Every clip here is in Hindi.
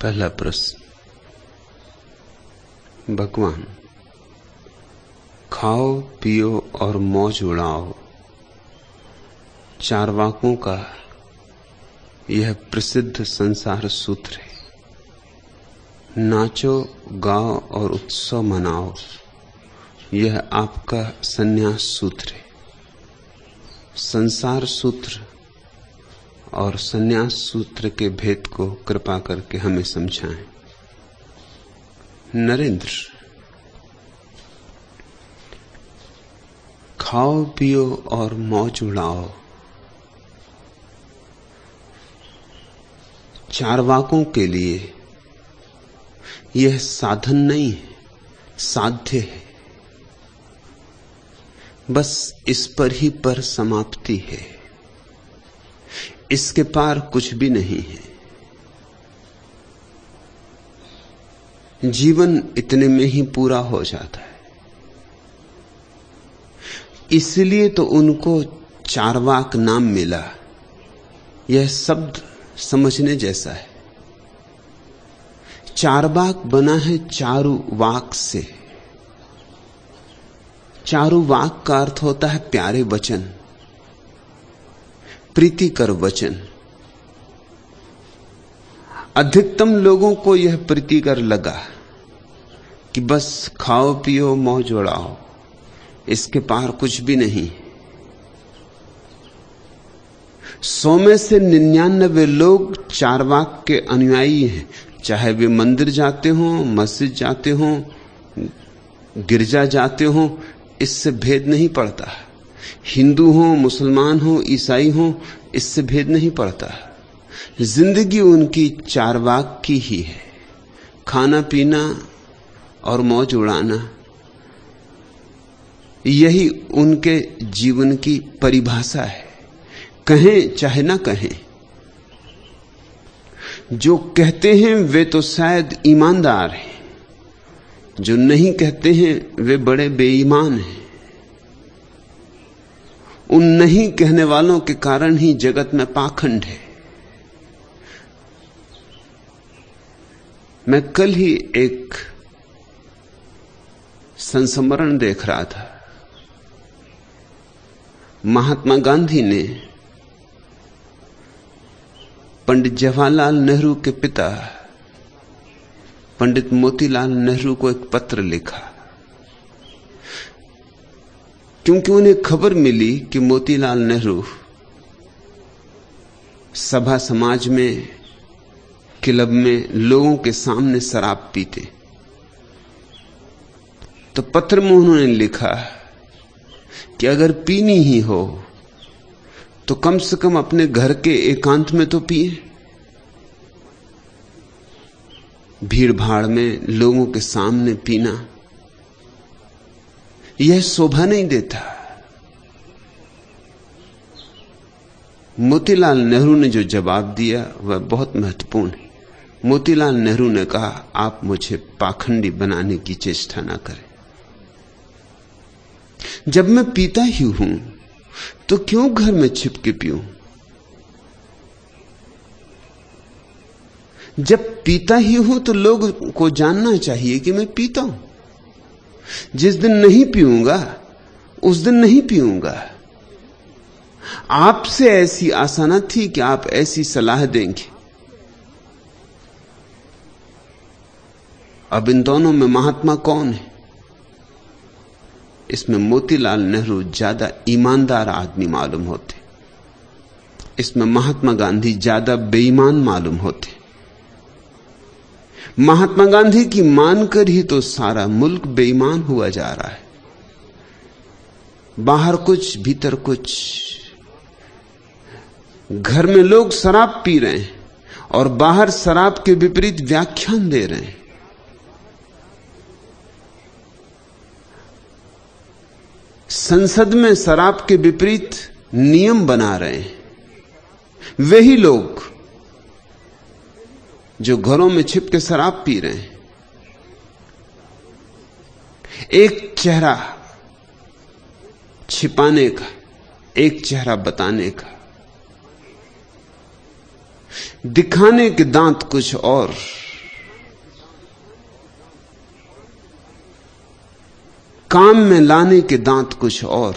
पहला प्रश्न। भगवान, खाओ पियो और मौज उड़ाओ, चारवाकों का यह प्रसिद्ध संसार सूत्र है। नाचो गाओ और उत्सव मनाओ, यह आपका संन्यास सूत्र है। संसार सूत्र और संन्यास सूत्र के भेद को कृपा करके हमें समझाएं। नरेंद्र, खाओ पियो और मौज उड़ाओ, चारवाकों के लिए यह साधन नहीं है, साध्य है। बस इस पर ही पर समाप्ति है, इसके पार कुछ भी नहीं है। जीवन इतने में ही पूरा हो जाता है। इसलिए तो उनको चारवाक नाम मिला। यह शब्द समझने जैसा है। चारवाक बना है चारु वाक से। चारु वाक का अर्थ होता है प्यारे वचन, प्रीतिकर वचन। अधिकतम लोगों को यह प्रीतिकर लगा कि बस खाओ पियो मौज उड़ाओ, इसके पार कुछ भी नहीं। 100 में से 99 लोग चारवाक के अनुयायी हैं। चाहे वे मंदिर जाते हों, मस्जिद जाते हों, गिरजा जाते हों, इससे भेद नहीं पड़ता। हिंदू हो, मुसलमान हो, ईसाई हो, इससे भेद नहीं पड़ता। जिंदगी उनकी चारवाक की ही है। खाना पीना और मौज उड़ाना, यही उनके जीवन की परिभाषा है। कहें चाहे ना कहें, जो कहते हैं वे तो शायद ईमानदार हैं, जो नहीं कहते हैं वे बड़े बेईमान हैं। उन नहीं कहने वालों के कारण ही जगत में पाखंड है। मैं कल ही एक संस्मरण देख रहा था। महात्मा गांधी ने पंडित जवाहरलाल नेहरू के पिता पंडित मोतीलाल नेहरू को एक पत्र लिखा, क्योंकि उन्हें खबर मिली कि मोतीलाल नेहरू सभा समाज में, क्लब में लोगों के सामने शराब पीते। तो पत्र में उन्होंने लिखा कि अगर पीनी ही हो तो कम से कम अपने घर के एकांत में तो पिए। भीड़ भाड़ में लोगों के सामने पीना यह शोभा नहीं देता। मोतीलाल नेहरू ने जो जवाब दिया वह बहुत महत्वपूर्ण है। मोतीलाल नेहरू ने कहा, आप मुझे पाखंडी बनाने की चेष्टा ना करें। जब मैं पीता ही हूं तो क्यों घर में छिप के पीऊं? जब पीता ही हूं तो लोग को जानना चाहिए कि मैं पीता हूं। जिस दिन नहीं पीऊंगा उस दिन नहीं पीऊंगा। आपसे ऐसी आशा न थी कि आप ऐसी सलाह देंगे। अब इन दोनों में महात्मा कौन है? इसमें मोतीलाल नेहरू ज्यादा ईमानदार आदमी मालूम होते, इसमें महात्मा गांधी ज्यादा बेईमान मालूम होते। महात्मा गांधी की मानकर ही तो सारा मुल्क बेईमान हुआ जा रहा है। बाहर कुछ भीतर कुछ। घर में लोग शराब पी रहे हैं और बाहर शराब के विपरीत व्याख्यान दे रहे हैं। संसद में शराब के विपरीत नियम बना रहे हैं वही लोग जो घरों में छिप के शराब पी रहे हैं। एक चेहरा छिपाने का, एक चेहरा बताने का। दिखाने के दांत कुछ और, काम में लाने के दांत कुछ और।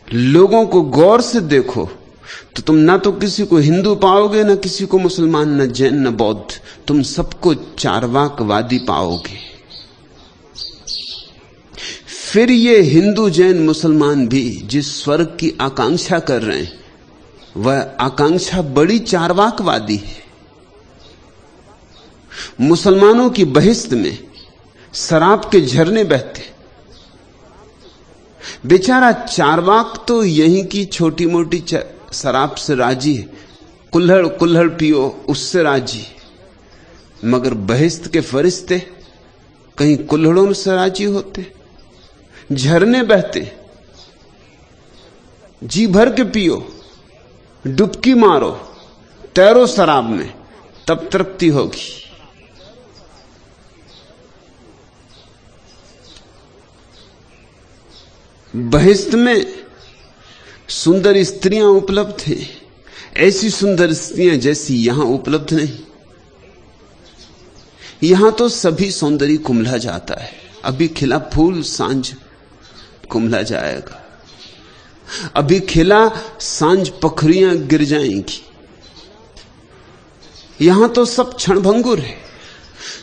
लोगों को गौर से देखो तो तुम ना तो किसी को हिंदू पाओगे, ना किसी को मुसलमान, न जैन, न बौद्ध, तुम सबको चार्वाकवादी पाओगे। फिर ये हिंदू, जैन, मुसलमान भी जिस स्वर्ग की आकांक्षा कर रहे हैं, वह आकांक्षा बड़ी चार्वाकवादी है। मुसलमानों की बहिश्त में शराब के झरने बहते, बेचारा चार्वाक तो यहीं की छोटी मोटी शराब से राजी है, कुल्हड़ कुल्हड़ पियो उससे राजी, मगर बहिश्त के फरिश्ते कहीं कुल्हड़ों से राजी होते? झरने बहते, जी भर के पियो, डुबकी मारो, तैरो शराब में, तब तृप्ति होगी। बहिश्त में सुंदर स्त्रियां उपलब्ध हैं, ऐसी सुंदर स्त्रियां जैसी यहां उपलब्ध नहीं। यहां तो सभी सौंदर्य कुम्हला जाता है। अभी खिला फूल सांझ कुम्हला जाएगा, अभी खिला सांझ पखरियां गिर जाएंगी। यहां तो सब क्षणभंगुर है।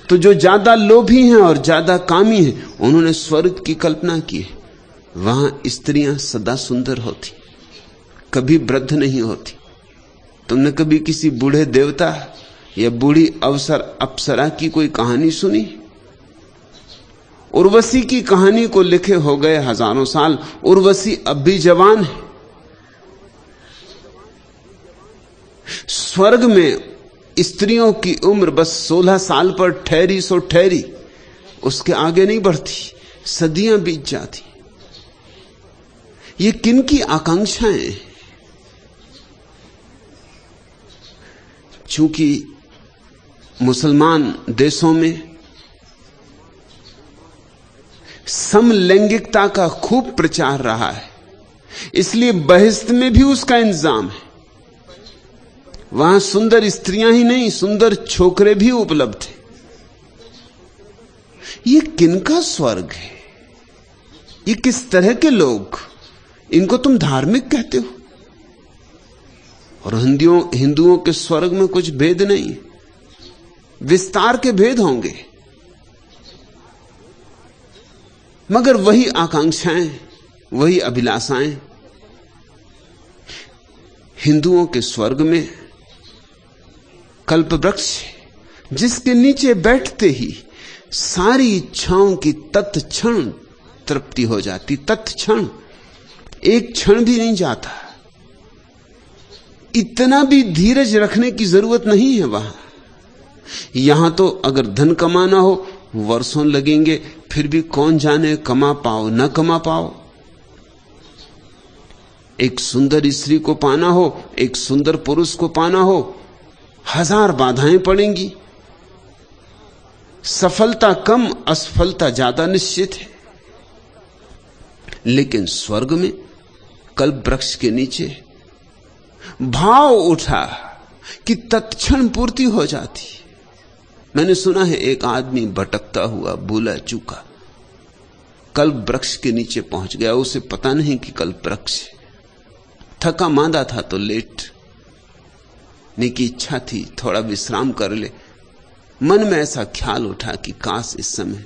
तो जो ज्यादा लोभी हैं और ज्यादा कामी हैं, उन्होंने स्वर्ग की कल्पना की है। वहां स्त्रियां सदा सुंदर होती, कभी वृद्ध नहीं होती। तुमने कभी किसी बूढ़े देवता या बूढ़ी अप्सरा की कोई कहानी सुनी? उर्वशी की कहानी को लिखे हो गए हजारों साल, उर्वशी अब भी जवान है। स्वर्ग में स्त्रियों की उम्र बस 16 साल पर ठहरी सो ठहरी, उसके आगे नहीं बढ़ती, सदियां बीत जाती। ये किन की आकांक्षाएं? चूंकि मुसलमान देशों में समलैंगिकता का खूब प्रचार रहा है, इसलिए बहिश्त में भी उसका इंतजाम है। वहां सुंदर स्त्रियां ही नहीं, सुंदर छोकरे भी उपलब्ध हैं। ये किनका स्वर्ग है? ये किस तरह के लोग? इनको तुम धार्मिक कहते हो? और हिंदुओं के स्वर्ग में कुछ भेद नहीं, विस्तार के भेद होंगे, मगर वही आकांक्षाएं, वही अभिलाषाएं। हिंदुओं के स्वर्ग में कल्पवृक्ष, जिसके नीचे बैठते ही सारी इच्छाओं की तत्क्षण तृप्ति हो जाती। तत्क्षण, एक क्षण भी नहीं जाता। इतना भी धीरज रखने की जरूरत नहीं है वहां। यहां तो अगर धन कमाना हो वर्षों लगेंगे, फिर भी कौन जाने कमा पाओ न कमा पाओ। एक सुंदर स्त्री को पाना हो, एक सुंदर पुरुष को पाना हो, 1000 बाधाएं पड़ेंगी। सफलता कम, असफलता ज्यादा निश्चित है। लेकिन स्वर्ग में कल्प वृक्ष के नीचे भाव उठा कि तत्क्षण पूर्ति हो जाती। मैंने सुना है एक आदमी भटकता हुआ भूला चूका कल्प वृक्ष के नीचे पहुंच गया। उसे पता नहीं कि कल्प वृक्ष, थका मांदा था तो लेटने की इच्छा थी, थोड़ा विश्राम कर ले। मन में ऐसा ख्याल उठा कि काश इस समय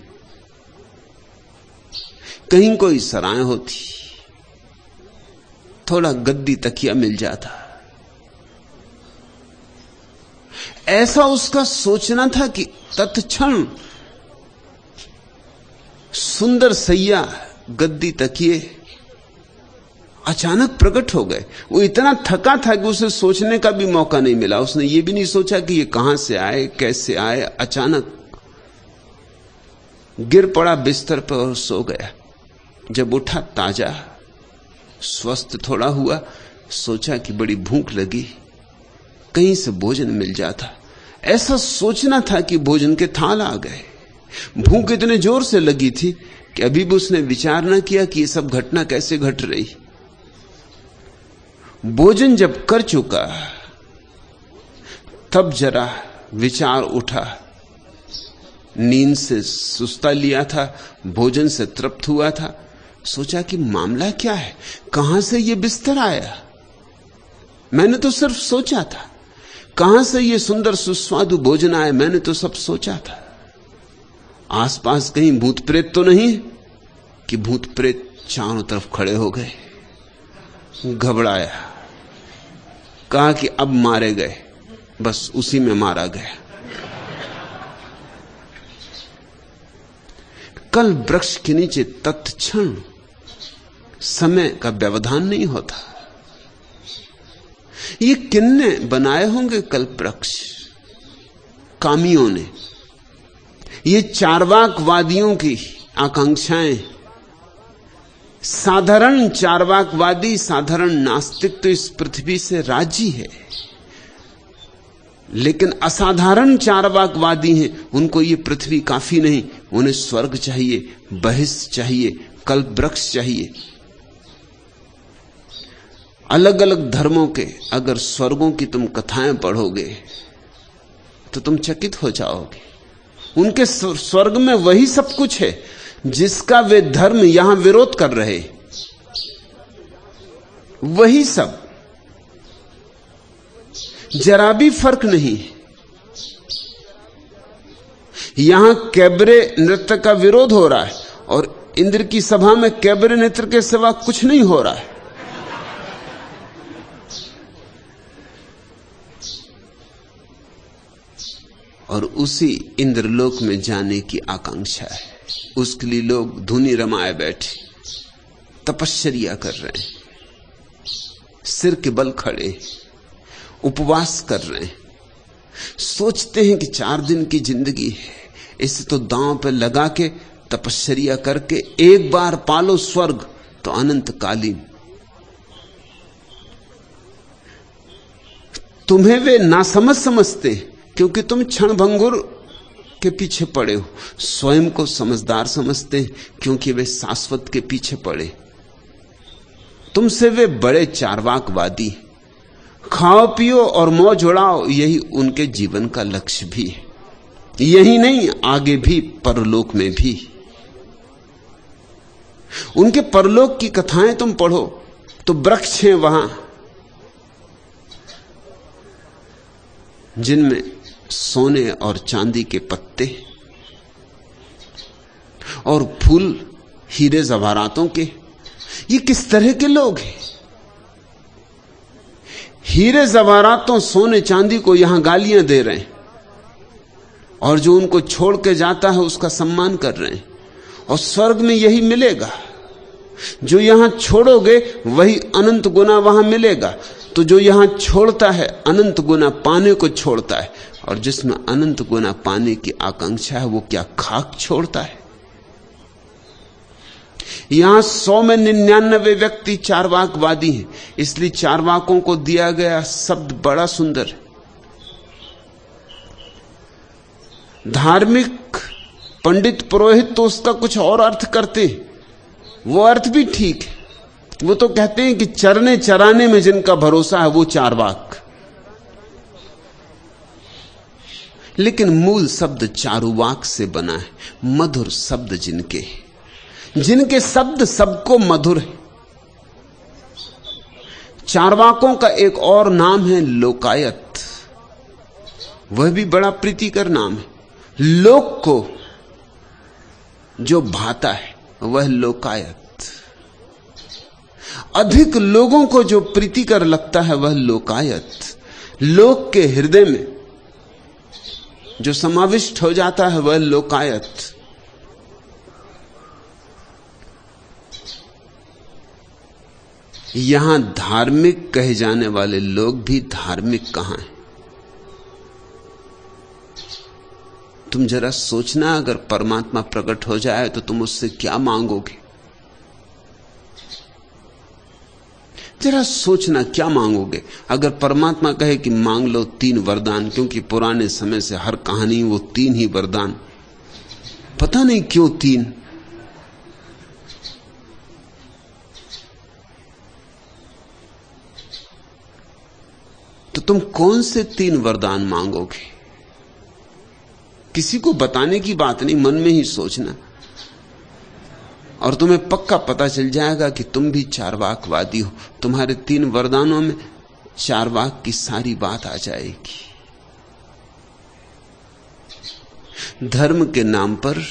कहीं कोई सराय होती, थोड़ा गद्दी तकिया मिल जाता। ऐसा उसका सोचना था कि तत्क्षण सुंदर सैया, गद्दी, तकिए अचानक प्रकट हो गए। वो इतना थका था कि उसे सोचने का भी मौका नहीं मिला। उसने ये भी नहीं सोचा कि ये कहां से आए, कैसे आए। अचानक गिर पड़ा बिस्तर पर और सो गया। जब उठा ताजा, स्वस्थ थोड़ा हुआ, सोचा कि बड़ी भूख लगी, कहीं से भोजन मिल जाता। ऐसा सोचना था कि भोजन के थाल आ गए। भूख इतने जोर से लगी थी कि अभी भी उसने विचार न किया कि ये सब घटना कैसे घट रही। भोजन जब कर चुका तब जरा विचार उठा नींद से सुस्ता लिया था, भोजन से तृप्त हुआ था। सोचा कि मामला क्या है, कहां से ये बिस्तर आया। मैंने तो सिर्फ सोचा था। कहां से ये सुंदर सुस्वादु भोजन आया, मैंने तो सब सोचा था। आसपास कहीं भूत प्रेत तो नहीं कि भूत प्रेत चारों तरफ खड़े हो गए। घबराया, कहा कि अब मारे गए। बस उसी में मारा गया। कल वृक्ष के नीचे तत्क्षण समय का व्यवधान नहीं होता। ये किन्ने बनाए होंगे कल वृक्ष? कामियों ने। ये चार्वाकवादियों की आकांक्षाएं। साधारण चार्वाकवादी, साधारण नास्तिक तो इस पृथ्वी से राजी है, लेकिन असाधारण चार्वाकवादी हैं, उनको ये पृथ्वी काफी नहीं। उन्हें स्वर्ग चाहिए, बहिष्ठ चाहिए, कल्प वृक्ष चाहिए। अलग अलग धर्मों के अगर स्वर्गों की तुम कथाएं पढ़ोगे तो तुम चकित हो जाओगे। उनके स्वर्ग में वही सब कुछ है जिसका वे धर्म यहां विरोध कर रहे। वही सब, जरा भी फर्क नहीं। यहां कैबरे नृत्य का विरोध हो रहा है और इंद्र की सभा में कैबरे नृत्य के सिवा कुछ नहीं हो रहा है। और उसी इंद्रलोक में जाने की आकांक्षा है। उसके लिए लोग धुनी रमाए बैठे, तपश्चर्या कर रहे हैं, सिर के बल खड़े, उपवास कर रहे हैं। सोचते हैं कि 4 दिन की जिंदगी है, इसे तो दांव पे लगा के तपश्चर्या करके एक बार पालो स्वर्ग तो अनंत कालीन। तुम्हें वे नासमझ समझते हैं क्योंकि तुम क्षणभंगुर के पीछे पड़े हो। स्वयं को समझदार समझते हैं क्योंकि वे शाश्वत के पीछे पड़े। तुमसे वे बड़े चार्वाकवादी। खाओ पियो और मौज उड़ाओ, यही उनके जीवन का लक्ष्य भी है। यही नहीं, आगे भी, परलोक में भी। उनके परलोक की कथाएं तुम पढ़ो तो वृक्ष हैं वहां जिनमें सोने और चांदी के पत्ते और फूल हीरे जवाहरातों के। ये किस तरह के लोग हैं? हीरे जवाहरातों, सोने चांदी को यहां गालियां दे रहे हैं और जो उनको छोड़ के जाता है उसका सम्मान कर रहे हैं। और स्वर्ग में यही मिलेगा। जो यहां छोड़ोगे वही अनंत गुना वहां मिलेगा। तो जो यहां छोड़ता है अनंत गुना पाने को छोड़ता है, और जिसमें अनंत गुना पाने की आकांक्षा है वो क्या खाक छोड़ता है? यहां 100 में 99 व्यक्ति चार्वाकवादी हैं। इसलिए चार्वाकों को दिया गया शब्द बड़ा सुंदर है। धार्मिक पंडित पुरोहित तो उसका कुछ और अर्थ करते हैं, वो अर्थ भी ठीक है। वो तो कहते हैं कि चरने चराने में जिनका भरोसा है वो चार्वाक। लेकिन मूल शब्द चारुवाक से बना है, मधुर शब्द जिनके शब्द सबको मधुर है। चार्वाकों का एक और नाम है लोकायत। वह भी बड़ा प्रीतिकर नाम है। लोक को जो भाता है वह लोकायत। अधिक लोगों को जो प्रीतिकर लगता है वह लोकायत। लोक के हृदय में जो समाविष्ट हो जाता है वह लोकायत। यहां धार्मिक कहे जाने वाले लोग भी धार्मिक कहां हैं? तुम जरा सोचना, अगर परमात्मा प्रकट हो जाए तो तुम उससे क्या मांगोगे? जरा सोचना क्या मांगोगे। अगर परमात्मा कहे कि मांग लो 3 वरदान, क्योंकि पुराने समय से हर कहानी वो 3 ही वरदान, पता नहीं क्यों 3। तो तुम कौन से 3 वरदान मांगोगे? किसी को बताने की बात नहीं, मन में ही सोचना, और तुम्हें पक्का पता चल जाएगा कि तुम भी चार्वाकवादी हो। तुम्हारे 3 वरदानों में चार्वाक की सारी बात आ जाएगी। धर्म के नाम पर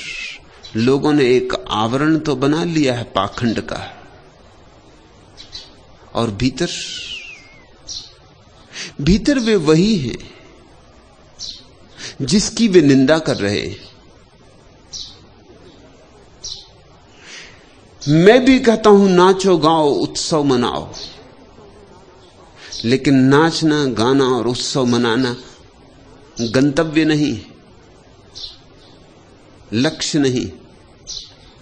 लोगों ने एक आवरण तो बना लिया है पाखंड का, और भीतर वे वही हैं जिसकी वे निंदा कर रहे हैं। मैं भी कहता हूं नाचो गाओ उत्सव मनाओ, लेकिन नाचना गाना और उत्सव मनाना गंतव्य नहीं, लक्ष्य नहीं,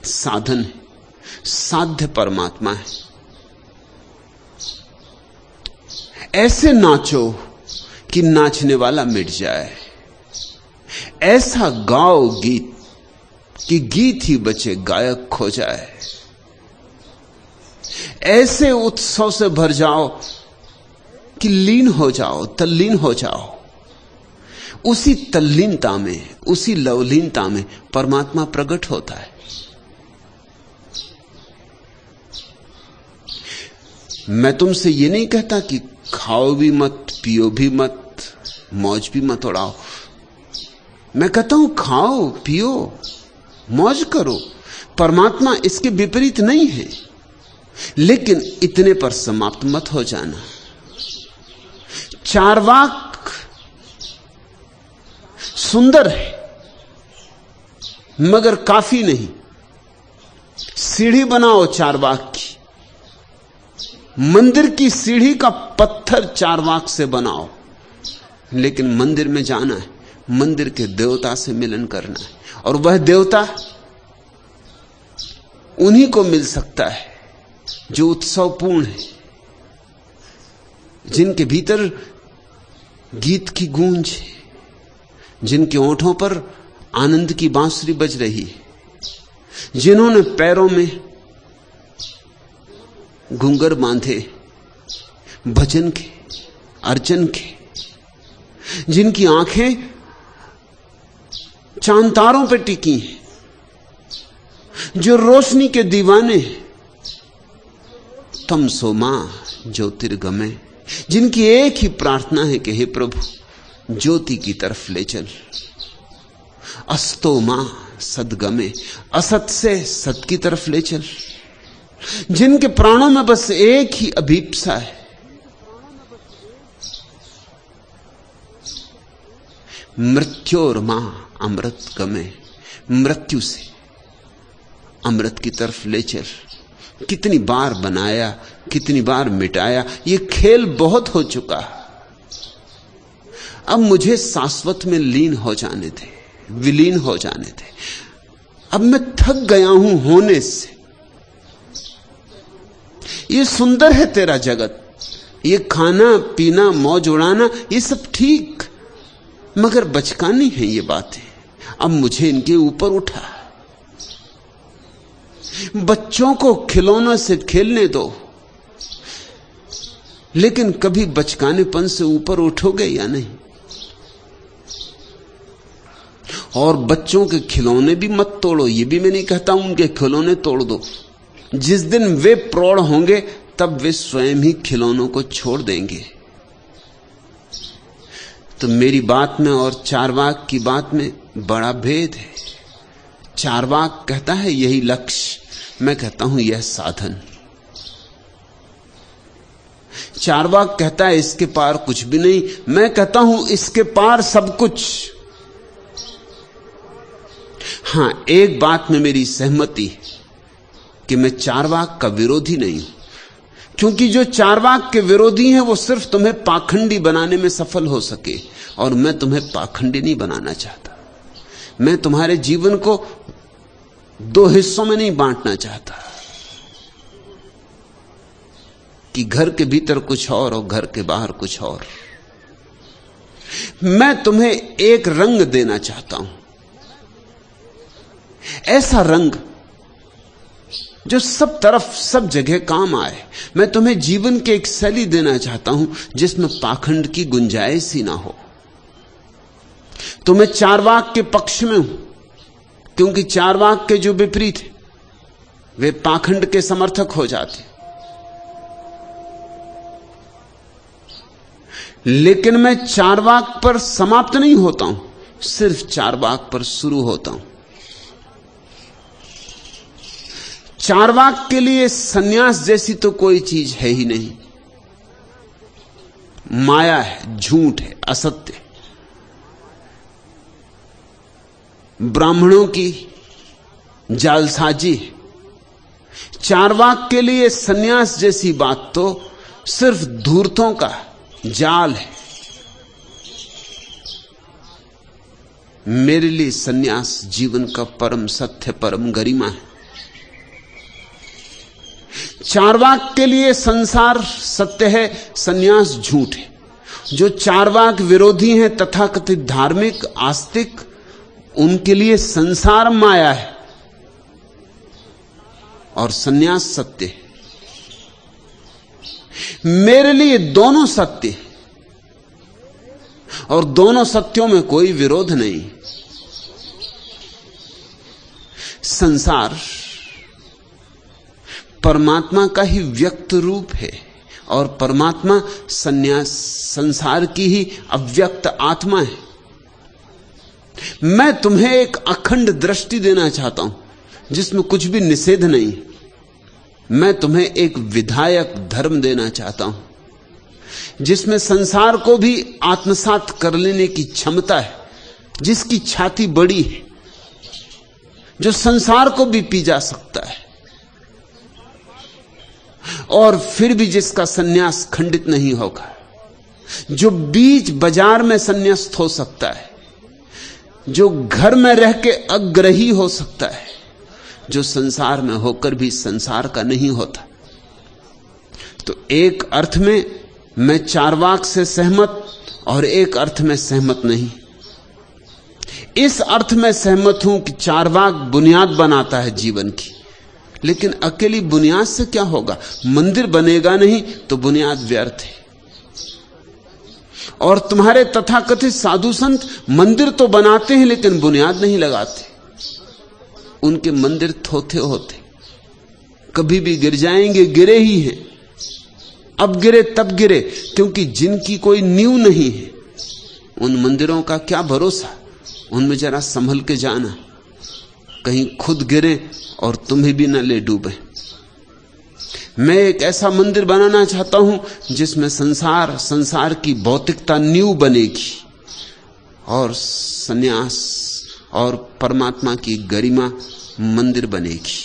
साधन है, साध्य परमात्मा है। ऐसे नाचो कि नाचने वाला मिट जाए, ऐसा गाओ गीत कि गीत ही बचे गायक खो जाए, ऐसे उत्सव से भर जाओ कि लीन हो जाओ, तल्लीन हो जाओ। उसी तल्लीनता में, उसी लवलीनता में परमात्मा प्रकट होता है। मैं तुमसे ये नहीं कहता कि खाओ भी मत, पियो भी मत, मौज भी मत उड़ाओ। मैं कहता हूं खाओ पियो मौज करो, परमात्मा इसके विपरीत नहीं है, लेकिन इतने पर समाप्त मत हो जाना। चार्वाक सुंदर है मगर काफी नहीं। सीढ़ी बनाओ चार्वाक की, मंदिर की सीढ़ी का पत्थर चार्वाक से बनाओ, लेकिन मंदिर में जाना है, मंदिर के देवता से मिलन करना है, और वह देवता उन्हीं को मिल सकता है जो उत्सवपूर्ण है, जिनके भीतर गीत की गूंज है, जिनके होठों पर आनंद की बांसुरी बज रही है, जिन्होंने पैरों में घुंघर बांधे भजन के, अर्चन के, जिनकी आंखें चांद तारों पर टिकी हैं, जो रोशनी के दीवाने तमसो मां ज्योतिर्गमय, जिनकी एक ही प्रार्थना है कि हे प्रभु ज्योति की तरफ ले चल। अस्तो मां सदगमे, असत से सत की तरफ ले चल। जिनके प्राणों में बस एक ही अभीप्सा है, मृत्योर मां अमृत गमे, मृत्यु से अमृत की तरफ ले चल। कितनी बार बनाया, कितनी बार मिटाया, ये खेल बहुत हो चुका। अब मुझे शाश्वत में लीन हो जाने दे, विलीन हो जाने दे। अब मैं थक गया हूं होने से। ये सुंदर है तेरा जगत, ये खाना पीना मौज उड़ाना ये सब ठीक, मगर बचकानी है ये बातें। अब मुझे इनके ऊपर उठा। बच्चों को खिलौनों से खेलने दो, लेकिन कभी बचकानेपन से ऊपर उठोगे या नहीं? और बच्चों के खिलौने भी मत तोड़ो, ये भी मैं नहीं कहता हूं उनके खिलौने तोड़ दो। जिस दिन वे प्रौढ़ होंगे तब वे स्वयं ही खिलौनों को छोड़ देंगे। तो मेरी बात में और चार्वाक की बात में बड़ा भेद है। चार्वाक कहता है यही लक्ष्य, मैं कहता हूं यह साधन। चार्वाक कहता है इसके पार कुछ भी नहीं, मैं कहता हूं इसके पार सब कुछ। हां, एक बात में मेरी सहमति है कि मैं चार्वाक का विरोधी नहीं हूं, क्योंकि जो चार्वाक के विरोधी हैं वो सिर्फ तुम्हें पाखंडी बनाने में सफल हो सके, और मैं तुम्हें पाखंडी नहीं बनाना चाहता। मैं तुम्हारे जीवन को 2 हिस्सों में नहीं बांटना चाहता कि घर के भीतर कुछ और घर के बाहर कुछ और। मैं तुम्हें एक रंग देना चाहता हूं, ऐसा रंग जो सब तरफ सब जगह काम आए। मैं तुम्हें जीवन की एक शैली देना चाहता हूं जिसमें पाखंड की गुंजाइश ही ना हो। तो मैं चारवाक के पक्ष में हूं, क्योंकि चारवाक के जो विपरीत है वे पाखंड के समर्थक हो जाते। लेकिन मैं चारवाक पर समाप्त नहीं होता हूं, सिर्फ चारवाक पर शुरू होता हूं। चारवाक के लिए सन्यास जैसी तो कोई चीज है ही नहीं। माया है, झूठ है, असत्य, ब्राह्मणों की जालसाजी है। चारवाक के लिए सन्यास जैसी बात तो सिर्फ धूर्तों का जाल है। मेरे लिए सन्यास जीवन का परम सत्य, परम गरिमा है। चारवाक के लिए संसार सत्य है, सन्यास झूठ है। जो चारवाक विरोधी हैं, तथाकथित धार्मिक आस्तिक, उनके लिए संसार माया है और सन्यास सत्य है। मेरे लिए दोनों सत्य है और दोनों सत्यों में कोई विरोध नहीं। संसार परमात्मा का ही व्यक्त रूप है और परमात्मा संसार की ही अव्यक्त आत्मा है। मैं तुम्हें एक अखंड दृष्टि देना चाहता हूं जिसमें कुछ भी निषेध नहीं। मैं तुम्हें एक विधायक धर्म देना चाहता हूं जिसमें संसार को भी आत्मसात कर लेने की क्षमता है, जिसकी छाती बड़ी है, जो संसार को भी पी जा सकता है और फिर भी जिसका सन्यास खंडित नहीं होगा, जो बीच बाजार में सन्यास्त हो सकता है, जो घर में रह के अग्रही हो सकता है, जो संसार में होकर भी संसार का नहीं होता। तो एक अर्थ में मैं चारवाक से सहमत और एक अर्थ में सहमत नहीं। इस अर्थ में सहमत हूं कि चारवाक बुनियाद बनाता है जीवन की, लेकिन अकेली बुनियाद से क्या होगा? मंदिर बनेगा नहीं तो बुनियाद व्यर्थ है। और तुम्हारे तथाकथित साधु संत मंदिर तो बनाते हैं लेकिन बुनियाद नहीं लगाते। उनके मंदिर थोथे होते, कभी भी गिर जाएंगे, गिरे ही हैं। अब गिरे तब गिरे क्योंकि जिनकी कोई नींव नहीं है, उन मंदिरों का क्या भरोसा। उनमें जरा संभल के जाना, कहीं खुद गिरे और तुम्हें भी न ले डूबे। मैं एक ऐसा मंदिर बनाना चाहता हूं जिसमें संसार की भौतिकता नींव बनेगी और सन्यास और परमात्मा की गरिमा मंदिर बनेगी।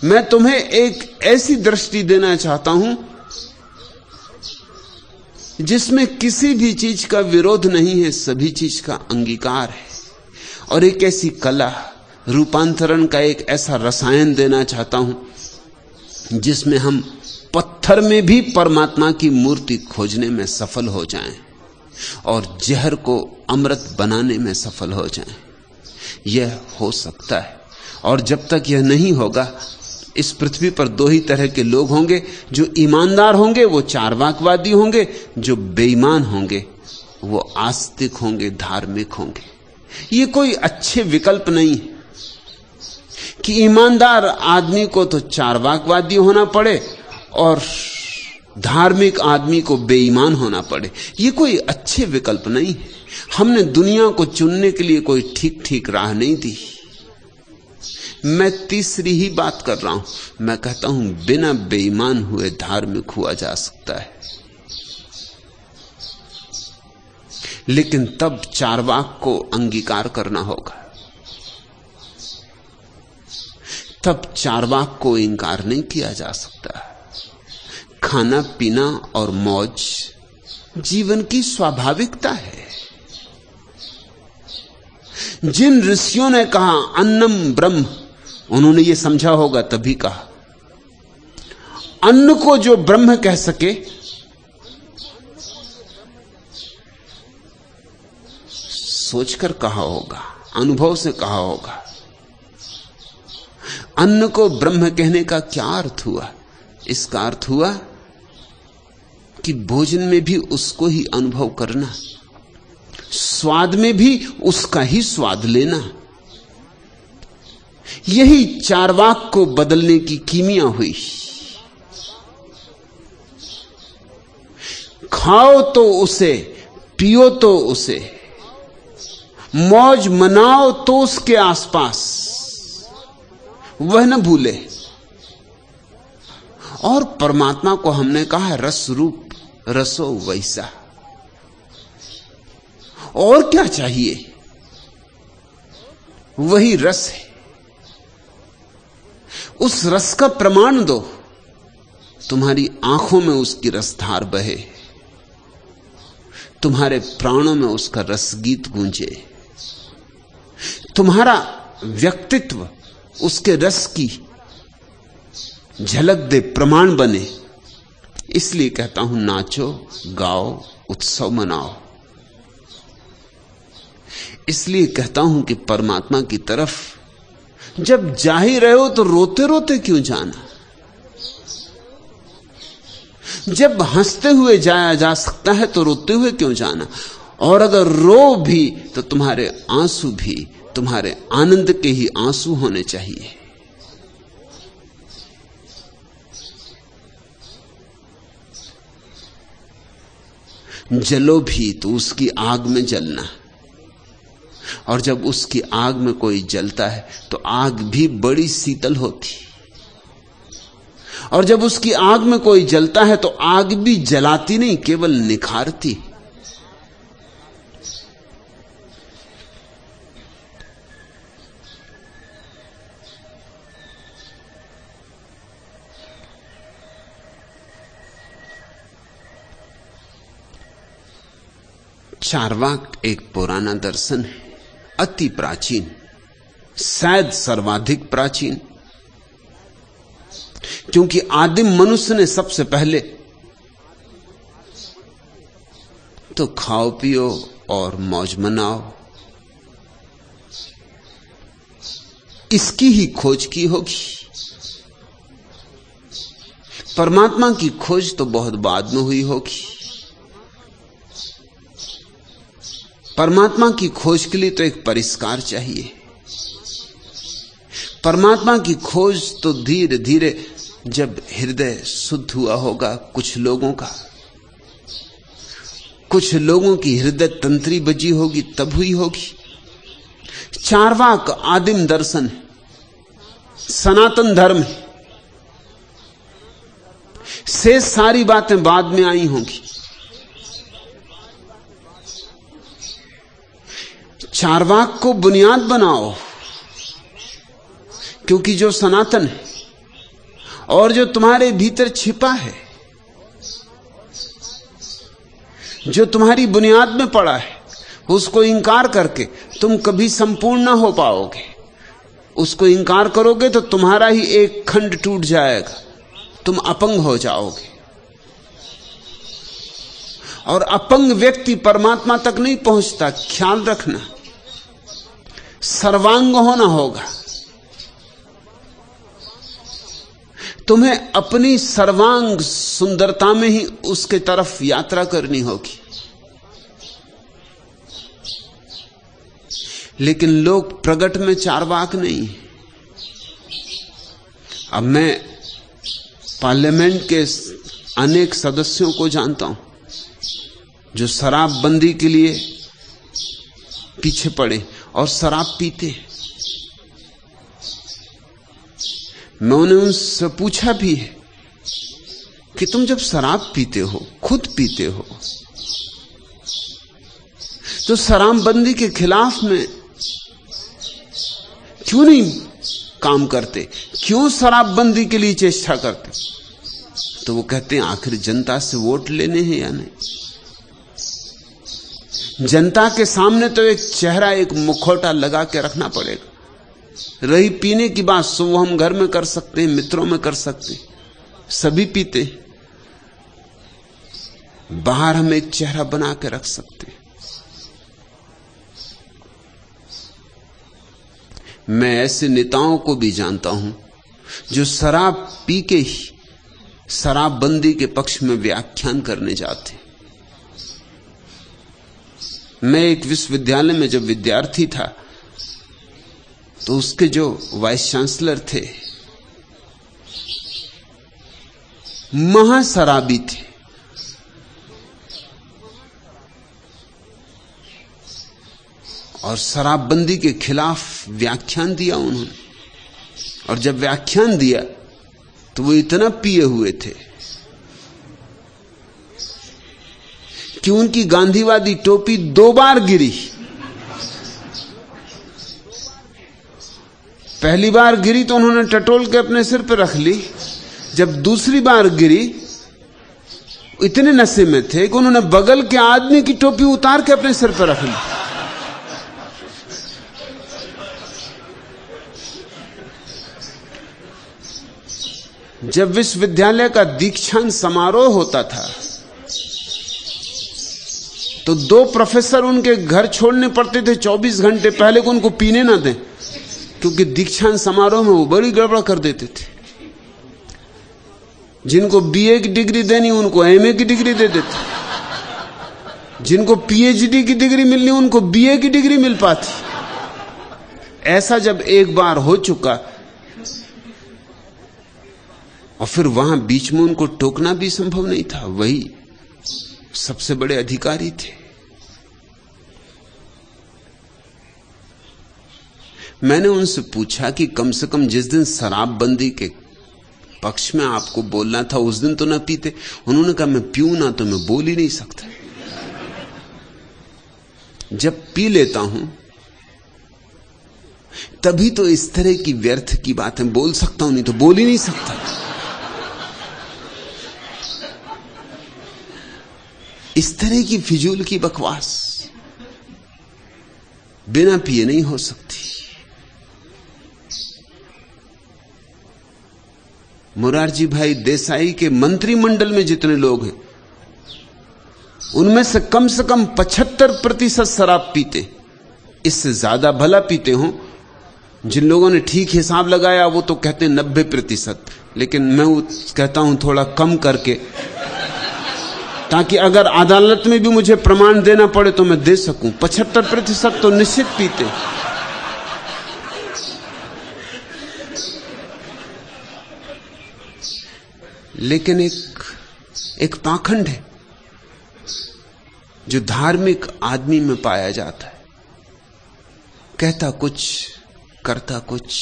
मैं तुम्हें एक ऐसी दृष्टि देना चाहता हूं जिसमें किसी भी चीज का विरोध नहीं है, सभी चीज का अंगीकार है। और एक ऐसी कला, रूपांतरण का एक ऐसा रसायन देना चाहता हूं जिसमें हम पत्थर में भी परमात्मा की मूर्ति खोजने में सफल हो जाएं और जहर को अमृत बनाने में सफल हो जाएं। यह हो सकता है। और जब तक यह नहीं होगा, इस पृथ्वी पर दो ही तरह के लोग होंगे। जो ईमानदार होंगे वो चारवाकवादी होंगे, जो बेईमान होंगे वो आस्तिक होंगे, धार्मिक होंगे। ये कोई अच्छे विकल्प नहीं है कि ईमानदार आदमी को तो चारवाकवादी होना पड़े और धार्मिक आदमी को बेईमान होना पड़े। ये कोई अच्छे विकल्प नहीं है। हमने दुनिया को चुनने के लिए कोई ठीक ठीक राह नहीं दी। मैं तीसरी ही बात कर रहा हूं। मैं कहता हूं बिना बेईमान हुए धार्मिक हुआ जा सकता है, लेकिन तब चारवाक को अंगीकार करना होगा। तब चारवाक को इंकार नहीं किया जा सकता। खाना पीना और मौज जीवन की स्वाभाविकता है। जिन ऋषियों ने कहा अन्नम ब्रह्म, उन्होंने ये समझा होगा तभी कहा। अन्न को जो ब्रह्म कह सके, सोचकर कहा होगा, अनुभव से कहा होगा। अन्न को ब्रह्म कहने का क्या अर्थ हुआ? इसका अर्थ हुआ कि भोजन में भी उसको ही अनुभव करना, स्वाद में भी उसका ही स्वाद लेना। यही चार्वाक को बदलने की कीमिया हुई। खाओ तो उसे, पियो तो उसे, मौज मनाओ तो उसके आसपास, वह न भूले। और परमात्मा को हमने कहा रस रूप, रसो वैसा। और क्या चाहिए? वही रस है। उस रस का प्रमाण दो, तुम्हारी आंखों में उसकी रसधार बहे, तुम्हारे प्राणों में उसका रसगीत गूंजे, तुम्हारा व्यक्तित्व उसके रस की झलक दे, प्रमाण बने। इसलिए कहता हूं नाचो, गाओ, उत्सव मनाओ। इसलिए कहता हूं कि परमात्मा की तरफ जब जा ही रहे हो तो रोते रोते क्यों जाना? जब हंसते हुए जाया जा सकता है तो रोते हुए क्यों जाना? और अगर रो भी तो तुम्हारे आंसू भी तुम्हारे आनंद के ही आंसू होने चाहिए। जलो भी तो उसकी आग में जलना, और जब उसकी आग में कोई जलता है तो आग भी बड़ी शीतल होती, और जब उसकी आग में कोई जलता है तो आग भी जलाती नहीं, केवल निखारती। चार्वाक एक पुराना दर्शन है, अति प्राचीन, शायद सर्वाधिक प्राचीन, क्योंकि आदिम मनुष्य ने सबसे पहले तो खाओ पियो और मौज मनाओ इसकी ही खोज की होगी। परमात्मा की खोज तो बहुत बाद में हुई होगी। परमात्मा की खोज के लिए तो एक परिष्कार चाहिए। परमात्मा की खोज तो धीरे धीरे जब हृदय शुद्ध हुआ होगा कुछ लोगों का, कुछ लोगों की हृदय तंत्री बजी होगी, तब हुई होगी। चार्वाक आदिम दर्शन है, सनातन धर्म है, से सारी बातें बाद में आई होंगी। चार्वाक को बुनियाद बनाओ, क्योंकि जो सनातन है और जो तुम्हारे भीतर छिपा है, जो तुम्हारी बुनियाद में पड़ा है, उसको इंकार करके तुम कभी संपूर्ण ना हो पाओगे। उसको इंकार करोगे तो तुम्हारा ही एक खंड टूट जाएगा, तुम अपंग हो जाओगे। और अपंग व्यक्ति परमात्मा तक नहीं पहुंचता, ख्याल रखना। सर्वांग होना होगा। तुम्हें अपनी सर्वांग सुंदरता में ही उसके तरफ यात्रा करनी होगी। लेकिन लोग प्रगट में चार्वाक नहीं। अब मैं पार्लियामेंट के अनेक सदस्यों को जानता हूं जो शराबबंदी के लिए पीछे पड़े और शराब पीते हैं। मैं उन्हें उनसे पूछा भी है कि तुम जब शराब पीते हो, खुद पीते हो, तो शराबबंदी के खिलाफ में क्यों नहीं काम करते? क्यों शराबबंदी के लिए चेष्टा करते? तो वो कहते हैं आखिर जनता से वोट लेने हैं या नहीं। जनता के सामने तो एक चेहरा, एक मुखौटा लगा के रखना पड़ेगा। रही पीने की बात, सो वो हम घर में कर सकते हैं, मित्रों में कर सकते हैं, सभी पीते। बाहर हम एक चेहरा बना के रख सकते हैं। मैं ऐसे नेताओं को भी जानता हूं जो शराब पी के ही शराबबंदी के पक्ष में व्याख्यान करने जाते। मैं एक विश्वविद्यालय में जब विद्यार्थी था तो उसके जो वाइस चांसलर थे महाशराबी थे। और शराबबंदी के खिलाफ व्याख्यान दिया उन्होंने, और जब व्याख्यान दिया तो वो इतना पिए हुए थे कि उनकी गांधीवादी टोपी 2 बार गिरी। पहली बार गिरी तो उन्होंने टटोल के अपने सिर पर रख ली, जब दूसरी बार गिरी इतने नशे में थे कि उन्होंने बगल के आदमी की टोपी उतार के अपने सिर पर रख ली। जब विश्वविद्यालय का दीक्षांत समारोह होता था तो 2 प्रोफेसर उनके घर छोड़ने पड़ते थे 24 घंटे पहले को, उनको पीने ना दें, क्योंकि दीक्षांत समारोह में वो बड़ी गड़बड़ कर देते थे। जिनको बीए की डिग्री देनी उनको एमए की डिग्री दे देते, जिनको पीएचडी की डिग्री मिलनी उनको बीए की डिग्री मिल पाती। ऐसा जब एक बार हो चुका और फिर वहां बीच में उनको टोकना भी संभव नहीं था, वही सबसे बड़े अधिकारी थे। मैंने उनसे पूछा कि कम से कम जिस दिन शराबबंदी के पक्ष में आपको बोलना था उस दिन तो ना पीते। उन्होंने कहा मैं पीऊं ना तो मैं बोल ही नहीं सकता। जब पी लेता हूं तभी तो इस तरह की व्यर्थ की बातें बोल सकता हूं, नहीं तो बोल ही नहीं सकता। इस तरह की फिजूल की बकवास बिना पिए नहीं हो सकती। मुरारजी भाई देसाई के मंत्रिमंडल में जितने लोग हैं उनमें से कम 75% शराब पीते, इससे ज्यादा भला पीते हों। जिन लोगों ने ठीक हिसाब लगाया वो तो कहते हैं 90%, लेकिन मैं कहता हूं थोड़ा कम करके, ताकि अगर अदालत में भी मुझे प्रमाण देना पड़े तो मैं दे सकूं। 75% तो निश्चित पीते। लेकिन एक पाखंड है जो धार्मिक आदमी में पाया जाता है। कहता कुछ, करता कुछ,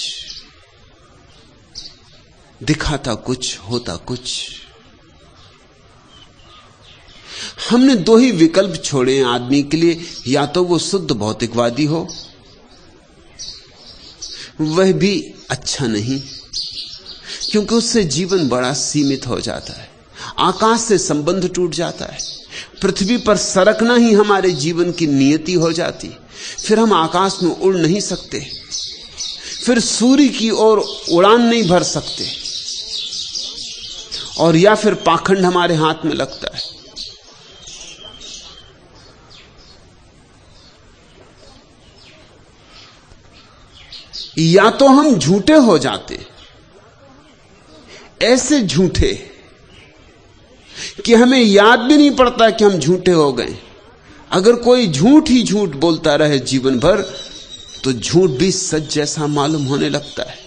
दिखाता कुछ, होता कुछ। हमने 2 ही विकल्प छोड़े हैं आदमी के लिए, या तो वो शुद्ध भौतिकवादी हो, वह भी अच्छा नहीं, क्योंकि उससे जीवन बड़ा सीमित हो जाता है, आकाश से संबंध टूट जाता है, पृथ्वी पर सरकना ही हमारे जीवन की नियति हो जाती, फिर हम आकाश में उड़ नहीं सकते, फिर सूर्य की ओर उड़ान नहीं भर सकते, और या फिर पाखंड हमारे हाथ में लगता है। या तो हम झूठे हो जाते, ऐसे झूठे कि हमें याद भी नहीं पड़ता कि हम झूठे हो गए। अगर कोई झूठ ही झूठ बोलता रहे जीवन भर तो झूठ भी सच जैसा मालूम होने लगता है।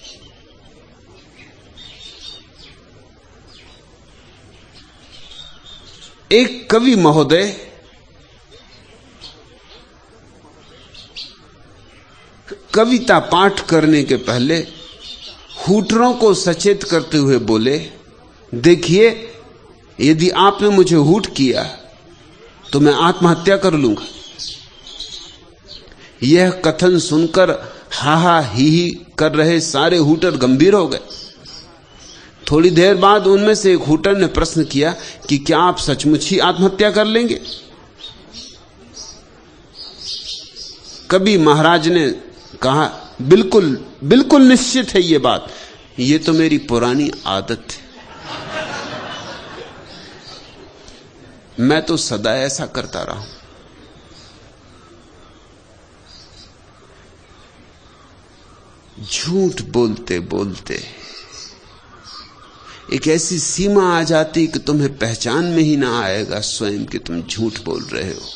एक कवि महोदय कविता पाठ करने के पहले हूटरों को सचेत करते हुए बोले, देखिए यदि आपने मुझे हूट किया तो मैं आत्महत्या कर लूंगा। यह कथन सुनकर हा हा ही कर रहे सारे हूटर गंभीर हो गए। थोड़ी देर बाद उनमें से एक हूटर ने प्रश्न किया कि क्या आप सचमुच ही आत्महत्या कर लेंगे? कवि महाराज ने कहा, बिल्कुल बिल्कुल निश्चित है ये बात, ये तो मेरी पुरानी आदत है, मैं तो सदा ऐसा करता रहा हूं। झूठ बोलते बोलते एक ऐसी सीमा आ जाती कि तुम्हें पहचान में ही ना आएगा स्वयं कि तुम झूठ बोल रहे हो।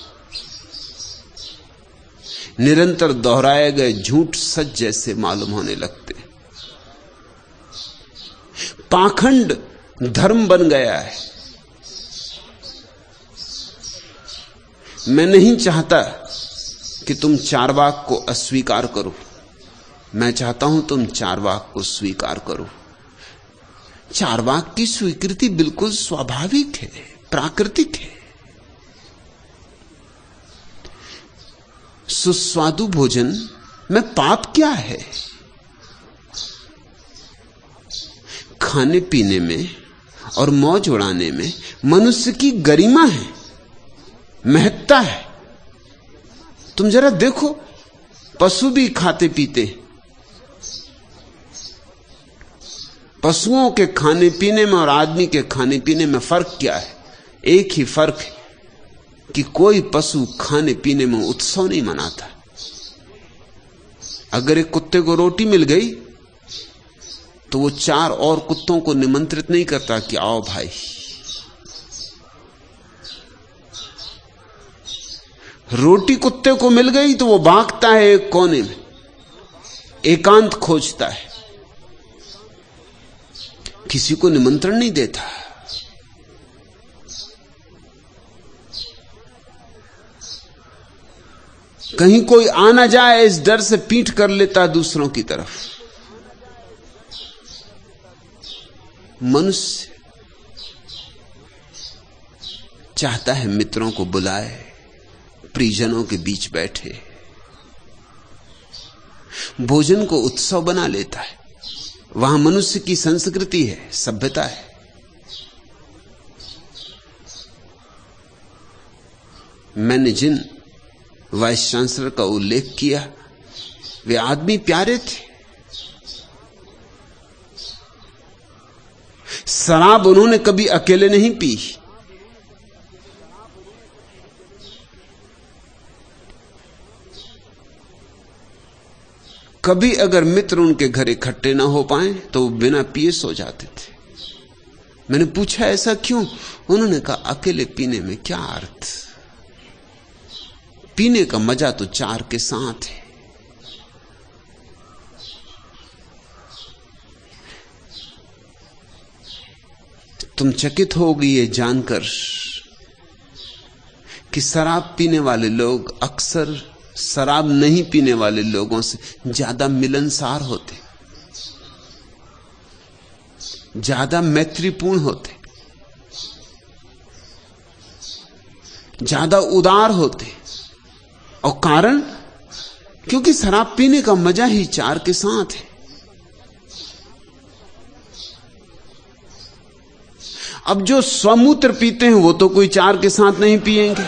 निरंतर दोहराए गए झूठ सच जैसे मालूम होने लगते। पाखंड धर्म बन गया है। मैं नहीं चाहता कि तुम चारवाक को अस्वीकार करो, मैं चाहता हूं तुम चारवाक को स्वीकार करो। चारवाक की स्वीकृति बिल्कुल स्वाभाविक है, प्राकृतिक है। सुस्वादु भोजन में पाप क्या है? खाने पीने में और मौज उड़ाने में मनुष्य की गरिमा है, महत्ता है। तुम जरा देखो, पशु भी खाते पीते। पशुओं के खाने पीने में और आदमी के खाने पीने में फर्क क्या है? एक ही फर्क है कि कोई पशु खाने पीने में उत्सव नहीं मनाता। अगर एक कुत्ते को रोटी मिल गई तो वो 4 और कुत्तों को निमंत्रित नहीं करता कि आओ भाई। रोटी कुत्ते को मिल गई तो वो भागता है एक कोने में, एकांत खोजता है, किसी को निमंत्रण नहीं देता। कहीं कोई आ ना जाए इस डर से पीठ कर लेता दूसरों की तरफ। मनुष्य चाहता है मित्रों को बुलाए, परिजनों के बीच बैठे, भोजन को उत्सव बना लेता है। वहां मनुष्य की संस्कृति है, सभ्यता है। मैंने जिन वाइस चांसलर का उल्लेख किया वे आदमी प्यारे थे। शराब उन्होंने कभी अकेले नहीं पी। कभी अगर मित्र उनके घर इकट्ठे ना हो पाए तो वो बिना पिए सो जाते थे। मैंने पूछा ऐसा क्यों? उन्होंने कहा अकेले पीने में क्या अर्थ, पीने का मजा तो 4 के साथ है। तुम चकित होगी ये जानकर कि शराब पीने वाले लोग अक्सर शराब नहीं पीने वाले लोगों से ज्यादा मिलनसार होते, ज्यादा मैत्रीपूर्ण होते, ज्यादा उदार होते। और कारण, क्योंकि शराब पीने का मजा ही 4 के साथ है। अब जो स्वमूत्र पीते हैं वो तो कोई 4 के साथ नहीं पिएंगे।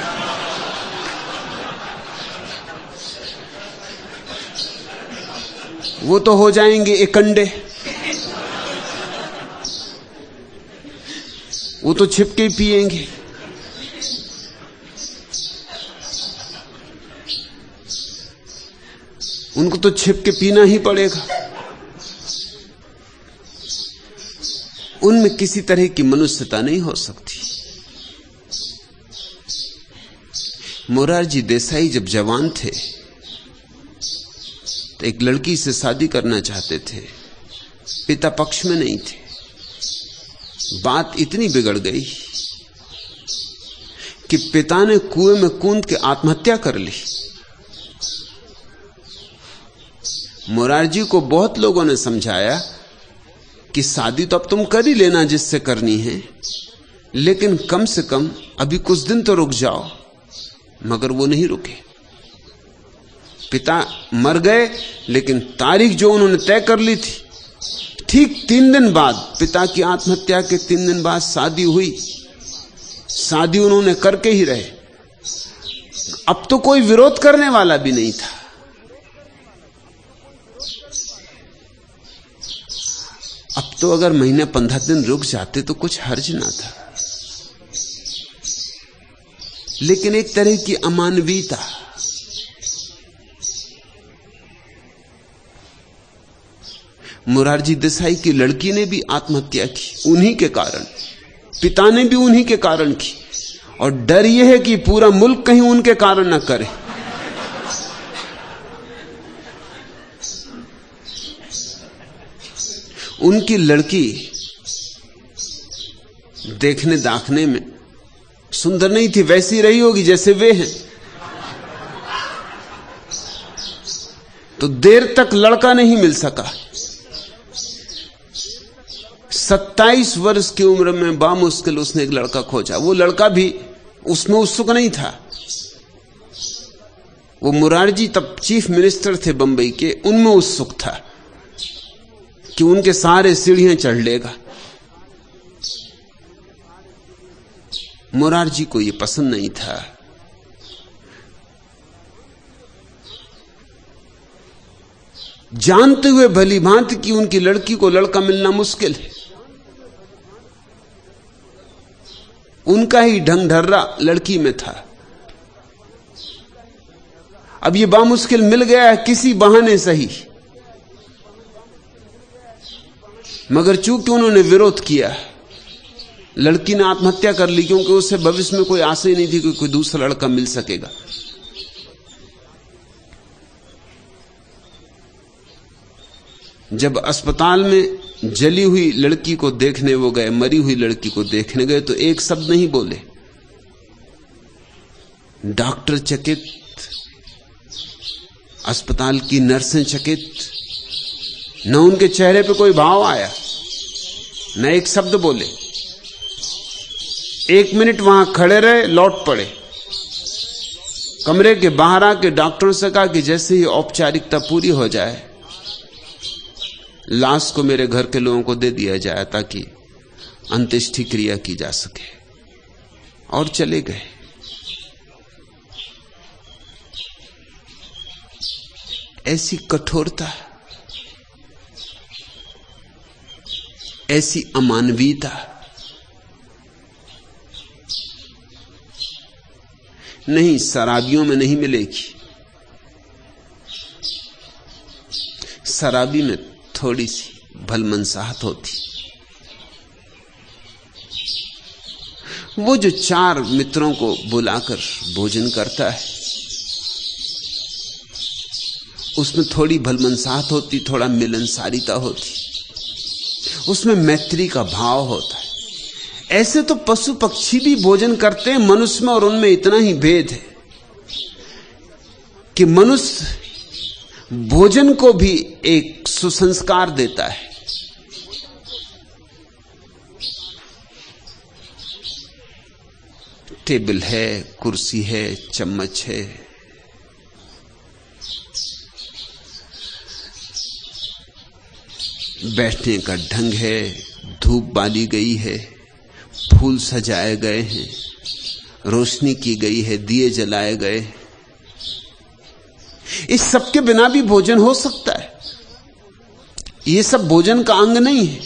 वो तो हो जाएंगे एकंडे, वो तो छिपके पिएंगे। उनको तो छिपके पीना ही पड़ेगा। उनमें किसी तरह की मनुष्यता नहीं हो सकती। मोरारजी देसाई जब जवान थे तो एक लड़की से शादी करना चाहते थे, पिता पक्ष में नहीं थे। बात इतनी बिगड़ गई कि पिता ने कुएं में कूद के आत्महत्या कर ली। मोरारजी को बहुत लोगों ने समझाया कि शादी तो अब तुम कर ही लेना जिससे करनी है, लेकिन कम से कम अभी कुछ दिन तो रुक जाओ। मगर वो नहीं रुके। पिता मर गए, लेकिन तारीख जो उन्होंने तय कर ली थी, ठीक 3 दिन बाद, पिता की आत्महत्या के 3 दिन बाद शादी हुई। शादी उन्होंने करके ही रहे। अब तो कोई विरोध करने वाला भी नहीं था। अब तो अगर महीने 15 दिन रुक जाते तो कुछ हर्ज ना था। लेकिन एक तरह की अमानवीयता, मोरारजी देसाई की लड़की ने भी आत्महत्या की उन्हीं के कारण, पिता ने भी उन्हीं के कारण की। और डर यह है कि पूरा मुल्क कहीं उनके कारण न करे। उनकी लड़की देखने दाखने में सुंदर नहीं थी, वैसी रही होगी जैसे वे हैं। तो देर तक लड़का नहीं मिल सका। 27 वर्ष की उम्र में बामुश्किल उसने एक लड़का खोजा। वो लड़का भी उसमें उत्सुक नहीं था। वो मुरारजी तब चीफ मिनिस्टर थे बंबई के, उनमें उत्सुक था कि उनके सारे सीढ़ियां चढ़ लेगा। मुरारजी को यह पसंद नहीं था। जानते हुए भली भांति कि उनकी लड़की को लड़का मिलना मुश्किल है, उनका ही ढंग ढर्रा लड़की में था। अब ये बामुश्किल मिल गया है किसी बहाने सही, मगर चूंकि उन्होंने विरोध किया, लड़की ने आत्महत्या कर ली, क्योंकि उससे भविष्य में कोई आशा ही नहीं थी कि कोई दूसरा लड़का मिल सकेगा। जब अस्पताल में जली हुई लड़की को देखने वो गए, मरी हुई लड़की को देखने गए, तो एक शब्द नहीं बोले। डॉक्टर चकित, अस्पताल की नर्सें चकित, न उनके चेहरे पे कोई भाव आया, न एक शब्द बोले। 1 मिनट वहां खड़े रहे, लौट पड़े। कमरे के बाहर आके डॉक्टरों से कहा कि जैसे ही औपचारिकता पूरी हो जाए, लाश को मेरे घर के लोगों को दे दिया जाए ताकि अंत्येष्टि क्रिया की जा सके, और चले गए। ऐसी कठोरता, ऐसी अमानवीयता नहीं, शराबियों में नहीं मिलेगी। शराबी में थोड़ी सी भलमनसाहत होती। वो जो 4 मित्रों को बुलाकर भोजन करता है, उसमें थोड़ी भलमनसाहत होती, थोड़ा मिलनसारिता होती, उसमें मैत्री का भाव होता है। ऐसे तो पशु पक्षी भी भोजन करते हैं, मनुष्य में और उनमें इतना ही भेद है कि मनुष्य भोजन को भी एक सुसंस्कार देता है। टेबल है, कुर्सी है, चम्मच है, बैठने का ढंग है, धूप बाली गई है, फूल सजाए गए हैं, रोशनी की गई है, दिए जलाए गए। इस सब के बिना भी भोजन हो सकता है। ये सब भोजन का अंग नहीं है,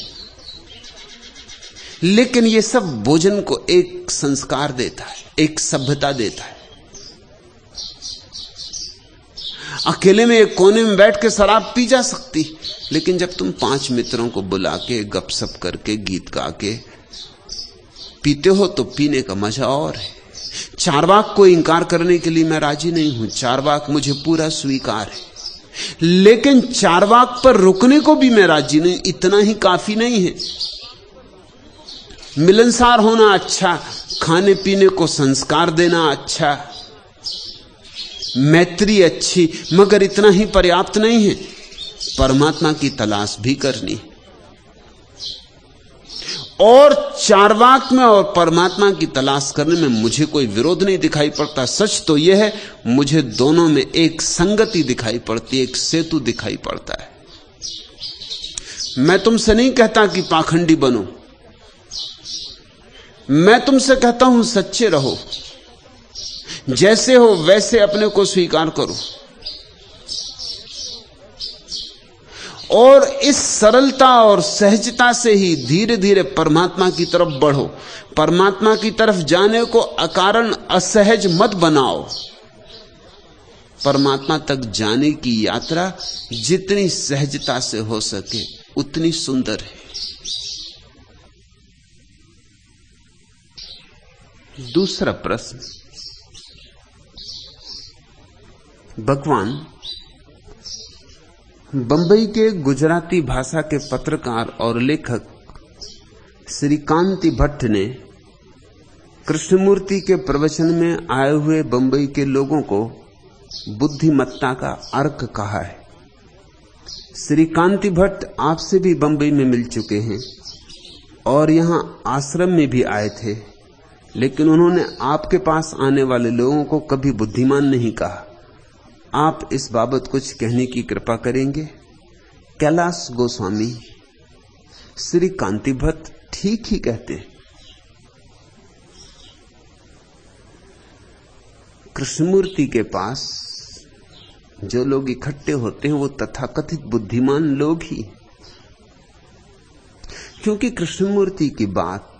लेकिन ये सब भोजन को एक संस्कार देता है, एक सभ्यता देता है। अकेले में एक कोने में बैठ के शराब पी जा सकती, लेकिन जब तुम 5 मित्रों को बुला के गपशप करके गीत गा के पीते हो तो पीने का मजा और है। चारवाक को इंकार करने के लिए मैं राजी नहीं हूं, चारवाक मुझे पूरा स्वीकार है, लेकिन चारवाक पर रुकने को भी मैं राजी नहीं। इतना ही काफी नहीं है। मिलनसार होना अच्छा, खाने पीने को संस्कार देना अच्छा, मैत्री अच्छी, मगर इतना ही पर्याप्त नहीं है। परमात्मा की तलाश भी करनी, और चारवाक में और परमात्मा की तलाश करने में मुझे कोई विरोध नहीं दिखाई पड़ता। सच तो यह है, मुझे दोनों में एक संगति दिखाई पड़ती है, एक सेतु दिखाई पड़ता है। मैं तुमसे नहीं कहता कि पाखंडी बनो, मैं तुमसे कहता हूं सच्चे रहो, जैसे हो वैसे अपने को स्वीकार करो, और इस सरलता और सहजता से ही धीरे धीरे परमात्मा की तरफ बढ़ो। परमात्मा की तरफ जाने को अकारण असहज मत बनाओ। परमात्मा तक जाने की यात्रा जितनी सहजता से हो सके उतनी सुंदर है। दूसरा प्रश्न, भगवान बंबई के गुजराती भाषा के पत्रकार और लेखक श्री कांति भट्ट ने कृष्णमूर्ति के प्रवचन में आए हुए बंबई के लोगों को बुद्धिमत्ता का अर्क कहा है। श्री कांति भट्ट आपसे भी बंबई में मिल चुके हैं और यहां आश्रम में भी आए थे, लेकिन उन्होंने आपके पास आने वाले लोगों को कभी बुद्धिमान नहीं कहा। आप इस बाबत कुछ कहने की कृपा करेंगे? कैलाश गोस्वामी, श्री कांति भट्ट ठीक ही कहते हैं। कृष्णमूर्ति के पास जो लोग इकट्ठे होते हैं वो तथाकथित बुद्धिमान लोग ही, क्योंकि कृष्णमूर्ति की बात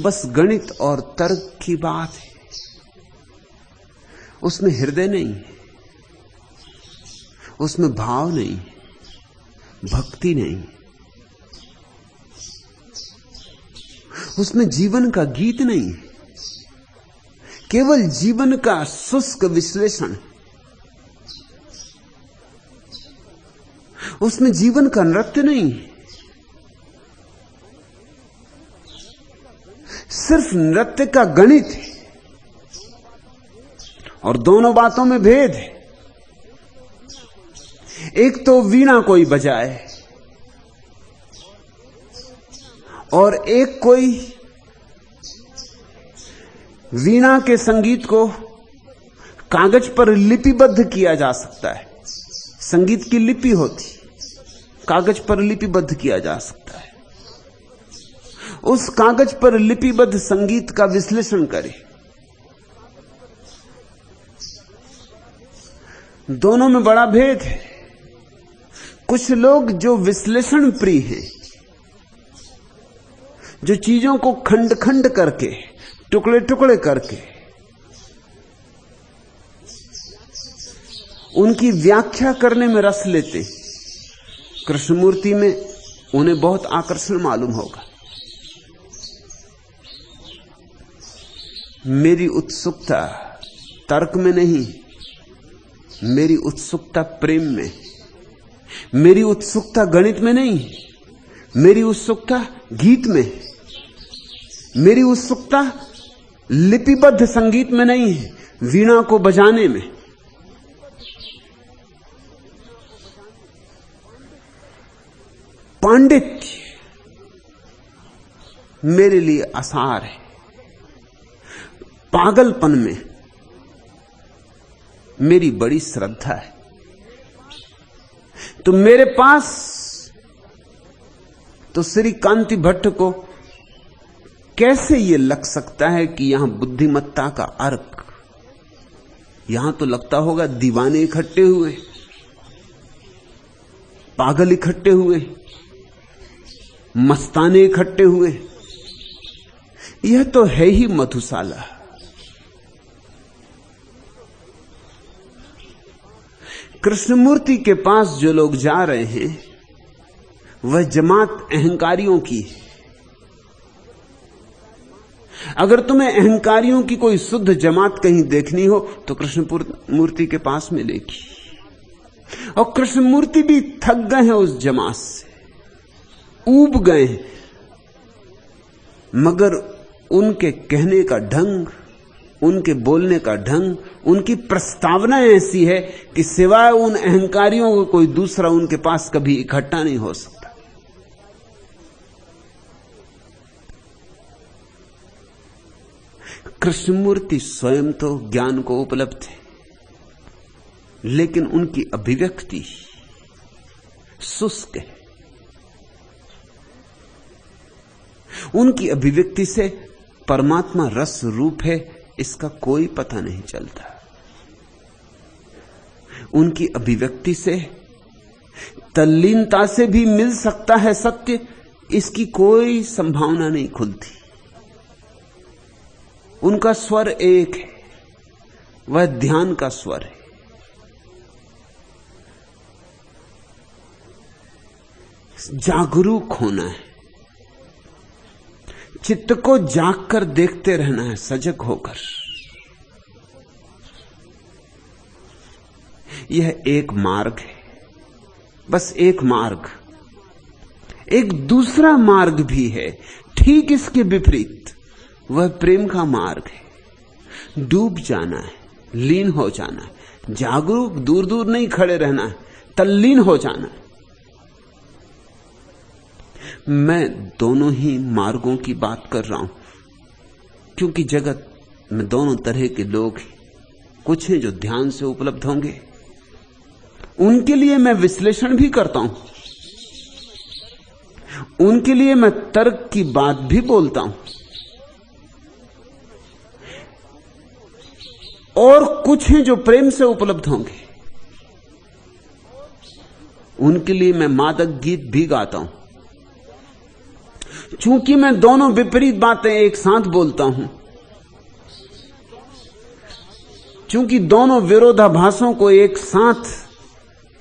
बस गणित और तर्क की बात है, उसमें हृदय नहीं, उसमें भाव नहीं, भक्ति नहीं, उसमें जीवन का गीत नहीं, केवल जीवन का शुष्क विश्लेषण, उसमें जीवन का नृत्य नहीं, सिर्फ नृत्य का गणित है। और दोनों बातों में भेद है। एक तो वीणा कोई बजाए और एक कोई वीणा के संगीत को कागज पर लिपिबद्ध किया जा सकता है। संगीत की लिपि होती, कागज पर लिपिबद्ध किया जा सकता है। उस कागज पर लिपिबद्ध संगीत का विश्लेषण करें। दोनों में बड़ा भेद है। कुछ लोग जो विश्लेषण प्रिय हैं, जो चीजों को खंड खंड करके, टुकड़े टुकड़े करके उनकी व्याख्या करने में रस लेते, कृष्णमूर्ति में उन्हें बहुत आकर्षण मालूम होगा। मेरी उत्सुकता तर्क में नहीं, मेरी उत्सुकता प्रेम में, मेरी उत्सुकता गणित में नहीं, मेरी उत्सुकता गीत में, मेरी उत्सुकता लिपिबद्ध संगीत में नहीं है, वीणा को बजाने में। पांडित्य मेरे लिए आसार है। पागलपन में मेरी बड़ी श्रद्धा है। तो मेरे पास तो श्री कांति भट्ट को कैसे यह लग सकता है कि यहां बुद्धिमत्ता का अर्क? यहां तो लगता होगा दीवाने इकट्ठे हुए, पागल इकट्ठे हुए, मस्ताने इकट्ठे हुए। यह तो है ही मधुशाला। कृष्णमूर्ति के पास जो लोग जा रहे हैं वह जमात अहंकारियों की है। अगर तुम्हें अहंकारियों की कोई शुद्ध जमात कहीं देखनी हो तो कृष्णमूर्ति के पास मिलेगी। और कृष्णमूर्ति भी थक गए हैं उस जमात से, ऊब गए हैं, मगर उनके कहने का ढंग, उनके बोलने का ढंग, उनकी प्रस्तावना ऐसी है कि सिवाय उन अहंकारियों को कोई दूसरा उनके पास कभी इकट्ठा नहीं हो सकता। कृष्णमूर्ति स्वयं तो ज्ञान को उपलब्ध है, लेकिन उनकी अभिव्यक्ति शुष्क है। उनकी अभिव्यक्ति से परमात्मा रस रूप है इसका कोई पता नहीं चलता। उनकी अभिव्यक्ति से तल्लीनता से भी मिल सकता है सत्य, इसकी कोई संभावना नहीं खुलती। उनका स्वर एक है, वह ध्यान का स्वर है। जागरूक होना है, चित्त को जाग कर देखते रहना है, सजग होकर। यह एक मार्ग है, बस एक मार्ग। एक दूसरा मार्ग भी है ठीक इसके विपरीत, वह प्रेम का मार्ग है। डूब जाना है, लीन हो जाना है, जागरूक, दूर दूर नहीं खड़े रहना है, तल्लीन हो जाना है। मैं दोनों ही मार्गों की बात कर रहा हूं, क्योंकि जगत में दोनों तरह के लोग हैं। कुछ हैं जो ध्यान से उपलब्ध होंगे, उनके लिए मैं विश्लेषण भी करता हूं, उनके लिए मैं तर्क की बात भी बोलता हूं, और कुछ हैं जो प्रेम से उपलब्ध होंगे, उनके लिए मैं मादक गीत भी गाता हूं। चूंकि मैं दोनों विपरीत बातें एक साथ बोलता हूं, चूंकि दोनों विरोधाभासों को एक साथ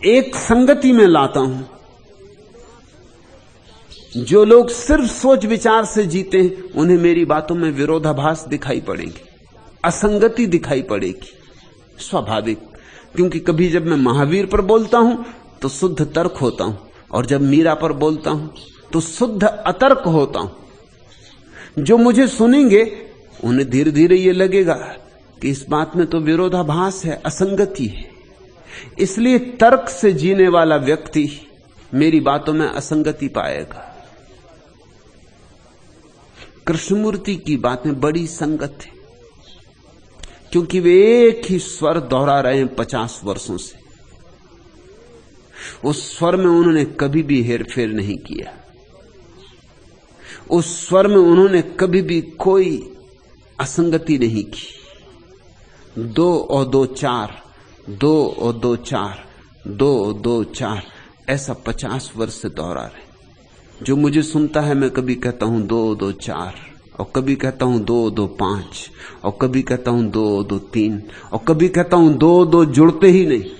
एक संगति में लाता हूं, जो लोग सिर्फ सोच विचार से जीते हैं उन्हें मेरी बातों में विरोधाभास दिखाई पड़ेंगे, असंगति दिखाई पड़ेगी, स्वाभाविक। क्योंकि कभी जब मैं महावीर पर बोलता हूं तो शुद्ध तर्क होता हूं, और जब मीरा पर बोलता हूं तो शुद्ध अतर्क होता हूं। जो मुझे सुनेंगे उन्हें धीरे धीरे यह लगेगा कि इस बात में तो विरोधाभास है, असंगति है। इसलिए तर्क से जीने वाला व्यक्ति मेरी बातों में असंगति पाएगा। कृष्णमूर्ति की बातें बड़ी संगत है, क्योंकि वे एक ही स्वर दोहरा रहे हैं 50 वर्षों से। उस स्वर में उन्होंने कभी भी हेरफेर नहीं किया, उस स्वर में उन्होंने कभी भी कोई असंगति नहीं की। 2 और 2 4, 2 और 2 4, 2 और 2 4, ऐसा 50 वर्ष से दोहरा रहे। जो मुझे सुनता है मैं कभी कहता हूं 2 2 4, और कभी कहता हूं 2 2 5, और कभी कहता हूं 2 2 3, और कभी कहता हूं 2 2 जुड़ते ही नहीं।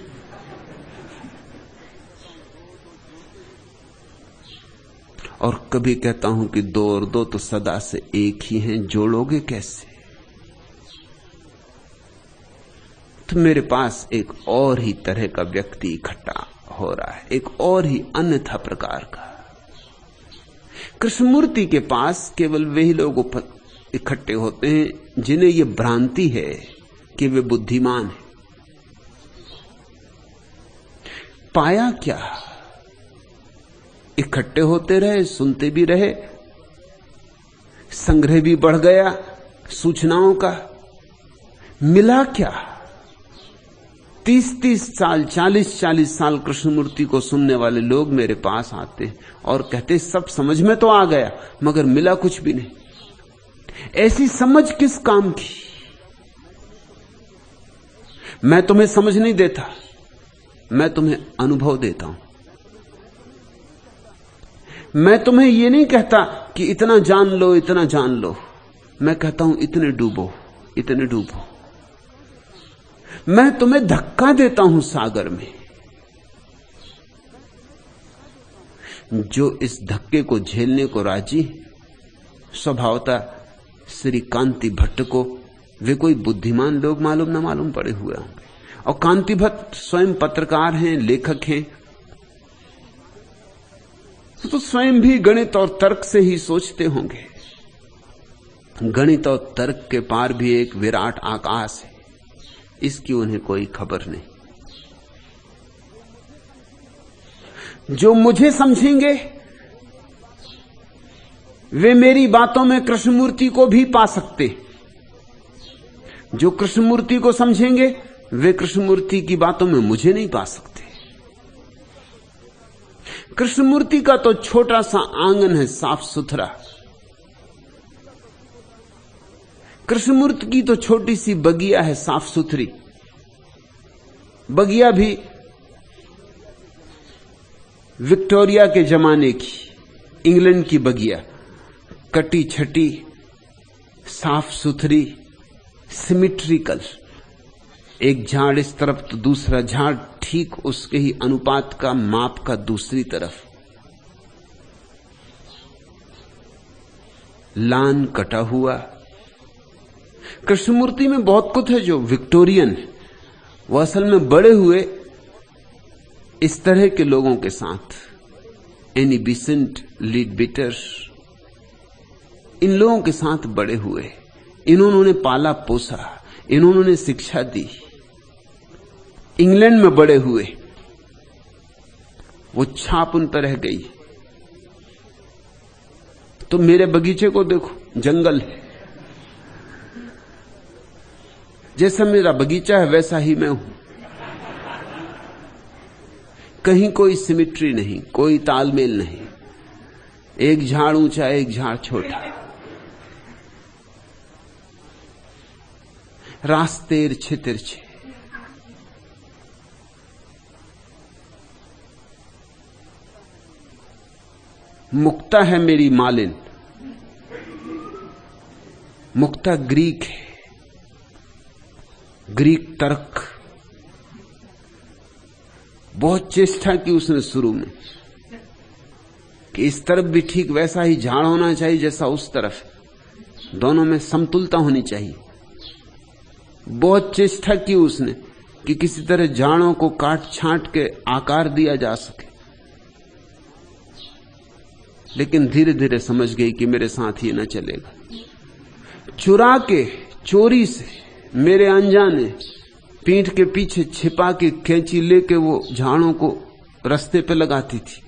और कभी कहता हूं कि 2 और 2 तो सदा से एक ही हैं, जोड़ोगे कैसे? तो मेरे पास एक और ही तरह का व्यक्ति इकट्ठा हो रहा है, एक और ही अन्यथा प्रकार का। कृष्णमूर्ति के पास केवल वही लोग इकट्ठे होते हैं जिन्हें यह भ्रांति है कि वे बुद्धिमान हैं। पाया क्या? इकट्ठे होते रहे, सुनते भी रहे, संग्रह भी बढ़ गया सूचनाओं का। मिला क्या? 30-30 साल, 40-40 साल कृष्णमूर्ति को सुनने वाले लोग मेरे पास आते और कहते सब समझ में तो आ गया, मगर मिला कुछ भी नहीं। ऐसी समझ किस काम की? मैं तुम्हें समझ नहीं देता, मैं तुम्हें अनुभव देता हूं। मैं तुम्हें यह नहीं कहता कि इतना जान लो, इतना जान लो। मैं कहता हूं इतने डूबो, इतने डूबो। मैं तुम्हें धक्का देता हूं सागर में। जो इस धक्के को झेलने को राजी, स्वभावतः श्री कांति भट्ट को वे कोई बुद्धिमान लोग मालूम न मालूम पड़े हुए होंगे। और कांति भट्ट स्वयं पत्रकार हैं, लेखक हैं, तो स्वयं भी गणित और तर्क से ही सोचते होंगे। गणित और तर्क के पार भी एक विराट आकाश है, इसकी उन्हें कोई खबर नहीं। जो मुझे समझेंगे वे मेरी बातों में कृष्णमूर्ति को भी पा सकते। जो कृष्णमूर्ति को समझेंगे वे कृष्णमूर्ति की बातों में मुझे नहीं पा सकते। कृष्णमूर्ति का तो छोटा सा आंगन है, साफ सुथरा। कृष्णमूर्ति की तो छोटी सी बगिया है, साफ सुथरी। बगिया भी विक्टोरिया के जमाने की, इंग्लैंड की बगिया, कटी छटी, साफ सुथरी, सिमेट्रिकल। एक झाड़ इस तरफ तो दूसरा झाड़ ठीक उसके ही अनुपात का, माप का दूसरी तरफ। लान कटा हुआ। कृष्णमूर्ति में बहुत कुछ है जो विक्टोरियन है। वो असल में बड़े हुए इस तरह के लोगों के साथ, एनी बिसेंट, लीडबिटर, इन लोगों के साथ बड़े हुए, इन्होंने पाला पोसा, इन्होंने शिक्षा दी, इंग्लैंड में बड़े हुए, वो छाप उन पर रह गई। तो मेरे बगीचे को देखो, जंगल है, जैसा मेरा बगीचा है वैसा ही मैं हूं। कहीं कोई सिमिट्री नहीं, कोई तालमेल नहीं, एक झाड़ ऊंचा, एक झाड़ छोटा, रास्ते तिरछे तिरछे। मुक्ता है मेरी मालिन। मुक्ता ग्रीक है, ग्रीक तर्क। बहुत चेष्टा की उसने शुरू में कि इस तरफ भी ठीक वैसा ही झाड़ होना चाहिए जैसा उस तरफ है, दोनों में समतुलता होनी चाहिए। बहुत चेष्टा की उसने कि किसी तरह झाड़ों को काट छांट के आकार दिया जा सके, लेकिन धीरे धीरे समझ गई कि मेरे साथ ये न चलेगा। चुरा के, चोरी से, मेरे अनजाने, पीठ के पीछे छिपा के कैंची लेके वो झाड़ों को रास्ते पे लगाती थी।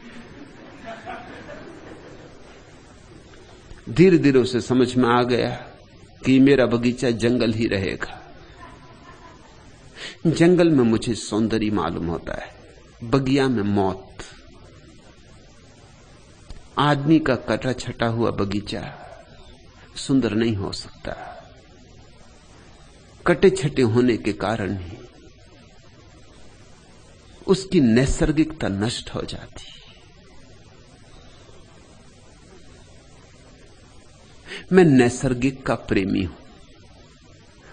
धीरे धीरे उसे समझ में आ गया कि मेरा बगीचा जंगल ही रहेगा। जंगल में मुझे सौंदर्य मालूम होता है, बगिया में मौत। आदमी का कटा छटा हुआ बगीचा सुंदर नहीं हो सकता, कटे छटे होने के कारण ही उसकी नैसर्गिकता नष्ट हो जाती। मैं नैसर्गिक का प्रेमी हूं,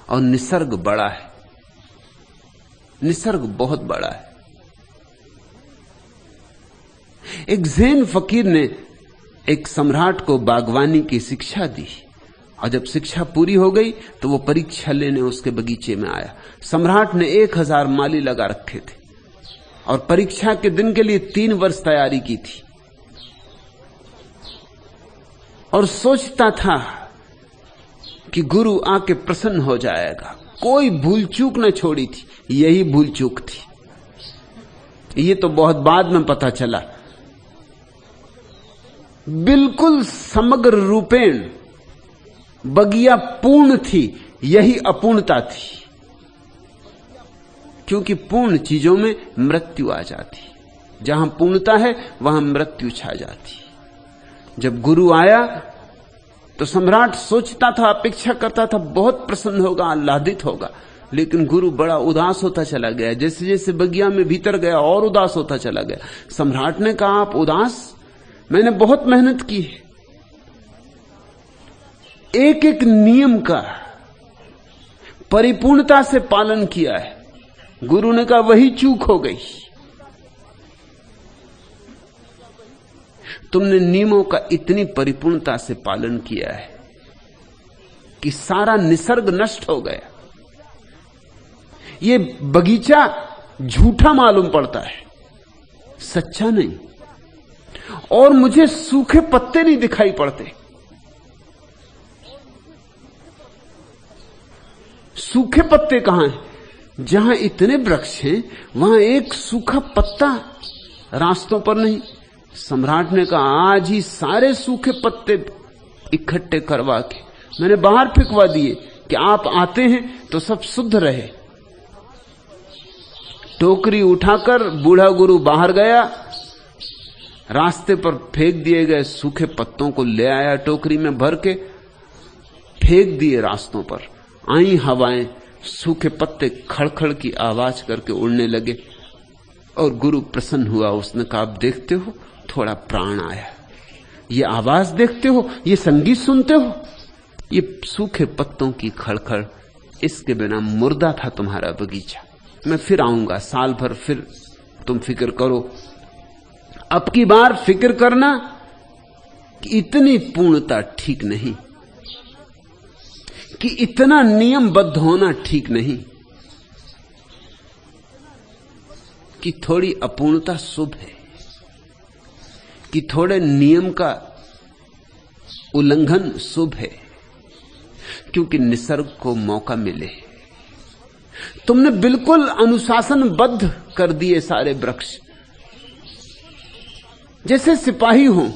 और निसर्ग बड़ा है, निसर्ग बहुत बड़ा है। एक ज़ैन फकीर ने एक सम्राट को बागवानी की शिक्षा दी, और जब शिक्षा पूरी हो गई तो वो परीक्षा लेने उसके बगीचे में आया। सम्राट ने 1000 माली लगा रखे थे और परीक्षा के दिन के लिए 3 वर्ष तैयारी की थी, और सोचता था कि गुरु आके प्रसन्न हो जाएगा। कोई भूल चूक न छोड़ी थी, यही भूल चूक थी। ये तो बहुत बाद में पता चला। बिल्कुल समग्र रूपेण बगिया पूर्ण थी, यही अपूर्णता थी, क्योंकि पूर्ण चीजों में मृत्यु आ जाती। जहां पूर्णता है वहां मृत्यु छा जाती। जब गुरु आया तो सम्राट सोचता था, अपेक्षा करता था बहुत प्रसन्न होगा, आह्लादित होगा, लेकिन गुरु बड़ा उदास होता चला गया। जैसे जैसे बगिया में भीतर गया और उदास होता चला गया। सम्राट ने कहा, आप उदास? मैंने बहुत मेहनत की है, एक एक नियम का परिपूर्णता से पालन किया है। गुरु ने कहा, वही चूक हो गई, तुमने नियमों का इतनी परिपूर्णता से पालन किया है कि सारा निसर्ग नष्ट हो गया। ये बगीचा झूठा मालूम पड़ता है, सच्चा नहीं। और मुझे सूखे पत्ते नहीं दिखाई पड़ते। सूखे पत्ते कहां हैं? जहां इतने वृक्ष हैं वहां एक सूखा पत्ता रास्तों पर नहीं। सम्राट ने कहा, आज ही सारे सूखे पत्ते इकट्ठे करवा के मैंने बाहर फेंकवा दिए कि आप आते हैं तो सब शुद्ध रहे। टोकरी उठाकर बूढ़ा गुरु बाहर गया, रास्ते पर फेंक दिए गए सूखे पत्तों को ले आया, टोकरी में भर के फेंक दिए रास्तों पर। आई हवाएं, सूखे पत्ते खड़खड़ की आवाज करके उड़ने लगे, और गुरु प्रसन्न हुआ। उसने कहा, आप देखते हो, थोड़ा प्राण आया। ये आवाज देखते हो, ये संगीत सुनते हो, ये सूखे पत्तों की खड़खड़, इसके बिना मुर्दा था तुम्हारा बगीचा। मैं फिर आऊंगा साल भर, फिर तुम फिक्र करो। अब की बार फिक्र करना कि इतनी पूर्णता ठीक नहीं, कि इतना नियमबद्ध होना ठीक नहीं। कि थोड़ी अपूर्णता शुभ है, कि थोड़े नियम का उल्लंघन शुभ है, क्योंकि निसर्ग को मौका मिले। तुमने बिल्कुल अनुशासनबद्ध कर दिए सारे वृक्ष, जैसे सिपाही हों।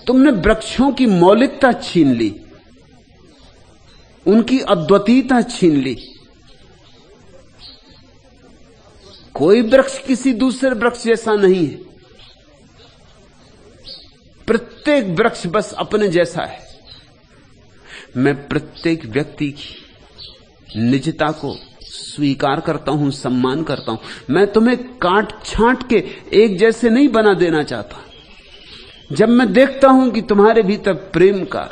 तुमने वृक्षों की मौलिकता छीन ली, उनकी अद्वितीयता छीन ली। कोई वृक्ष किसी दूसरे वृक्ष जैसा नहीं है, प्रत्येक वृक्ष बस अपने जैसा है। मैं प्रत्येक व्यक्ति की निजता को स्वीकार करता हूं, सम्मान करता हूं। मैं तुम्हें काट छांट के एक जैसे नहीं बना देना चाहता। जब मैं देखता हूं कि तुम्हारे भीतर प्रेम का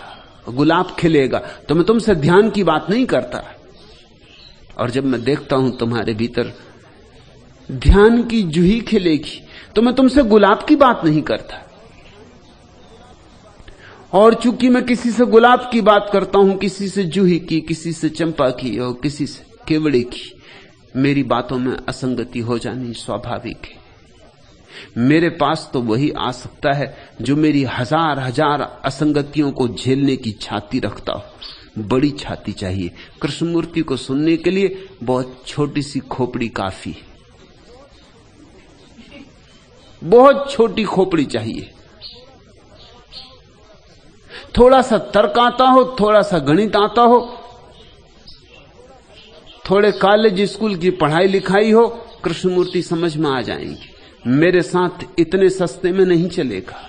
गुलाब खिलेगा तो मैं तुमसे ध्यान की बात नहीं करता, और जब मैं देखता हूं तुम्हारे भीतर ध्यान की जूही खिलेगी तो मैं तुमसे गुलाब की बात नहीं करता। और चूंकि मैं किसी से गुलाब की बात करता हूं, किसी से जूही की, किसी से चंपा की और किसी से केवड़े की, मेरी बातों में असंगति हो जानी स्वाभाविक है। मेरे पास तो वही आ सकता है जो मेरी हजार हजार असंगतियों को झेलने की छाती रखता हो। बड़ी छाती चाहिए। कृष्णमूर्ति को सुनने के लिए बहुत छोटी सी खोपड़ी काफी है, बहुत छोटी खोपड़ी चाहिए। थोड़ा सा तर्क आता हो, थोड़ा सा गणित आता हो, थोड़े कॉलेज स्कूल की पढ़ाई लिखाई हो, कृष्णमूर्ति समझ में आ जाएंगे। मेरे साथ इतने सस्ते में नहीं चलेगा।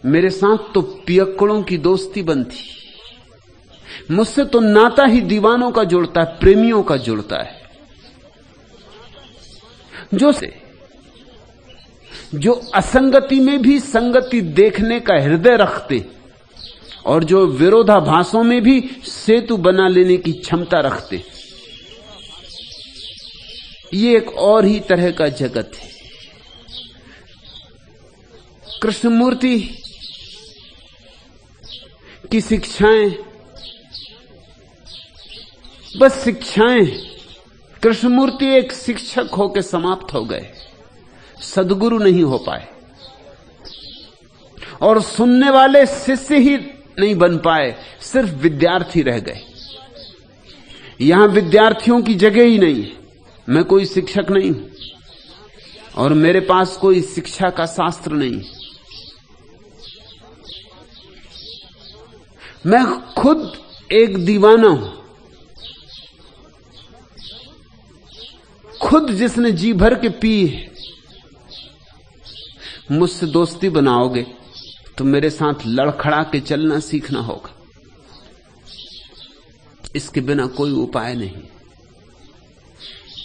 मेरे साथ तो पियक्कड़ों की दोस्ती बनती, मुझसे तो नाता ही दीवानों का जुड़ता है, प्रेमियों का जुड़ता है। जो असंगति में भी संगति देखने का हृदय रखते और जो विरोधाभासों में भी सेतु बना लेने की क्षमता रखते, ये एक और ही तरह का जगत है। कृष्णमूर्ति की शिक्षाएं बस शिक्षाएं। कृष्णमूर्ति एक शिक्षक होकर समाप्त हो गए, सद्गुरु नहीं हो पाए, और सुनने वाले शिष्य ही नहीं बन पाए, सिर्फ विद्यार्थी रह गए। यहां विद्यार्थियों की जगह ही नहीं है। मैं कोई शिक्षक नहीं हूं और मेरे पास कोई शिक्षा का शास्त्र नहीं। मैं खुद एक दीवाना हूं, खुद जिसने जी भर के पी है। मुझसे दोस्ती बनाओगे तो मेरे साथ लड़खड़ा के चलना सीखना होगा, इसके बिना कोई उपाय नहीं।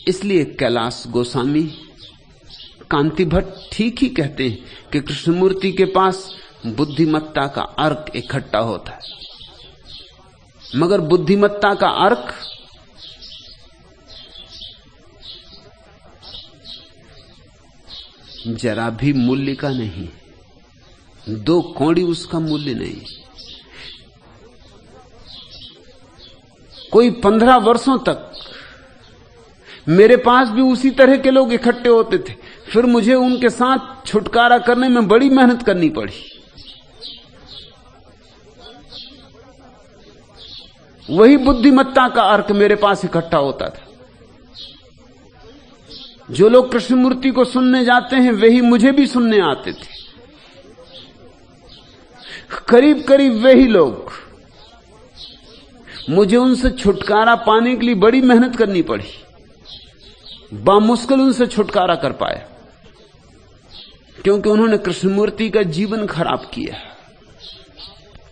इसलिए कैलाश गोस्वामी, कांति भट्ट ठीक ही कहते हैं कि कृष्णमूर्ति के पास बुद्धिमत्ता का अर्क इकट्ठा होता है, मगर बुद्धिमत्ता का अर्क जरा भी मूल्य का नहीं, 2 कौड़ी उसका मूल्य नहीं। कोई 15 वर्षों तक मेरे पास भी उसी तरह के लोग इकट्ठे होते थे, फिर मुझे उनके साथ छुटकारा करने में बड़ी मेहनत करनी पड़ी। वही बुद्धिमत्ता का अर्क मेरे पास इकट्ठा होता था। जो लोग कृष्णमूर्ति को सुनने जाते हैं वही मुझे भी सुनने आते थे। करीब करीब वही लोग, मुझे उनसे छुटकारा पाने के लिए बड़ी मेहनत करनी पड़ी, बामुश्किल उनसे छुटकारा कर पाया, क्योंकि उन्होंने कृष्णमूर्ति का जीवन खराब किया।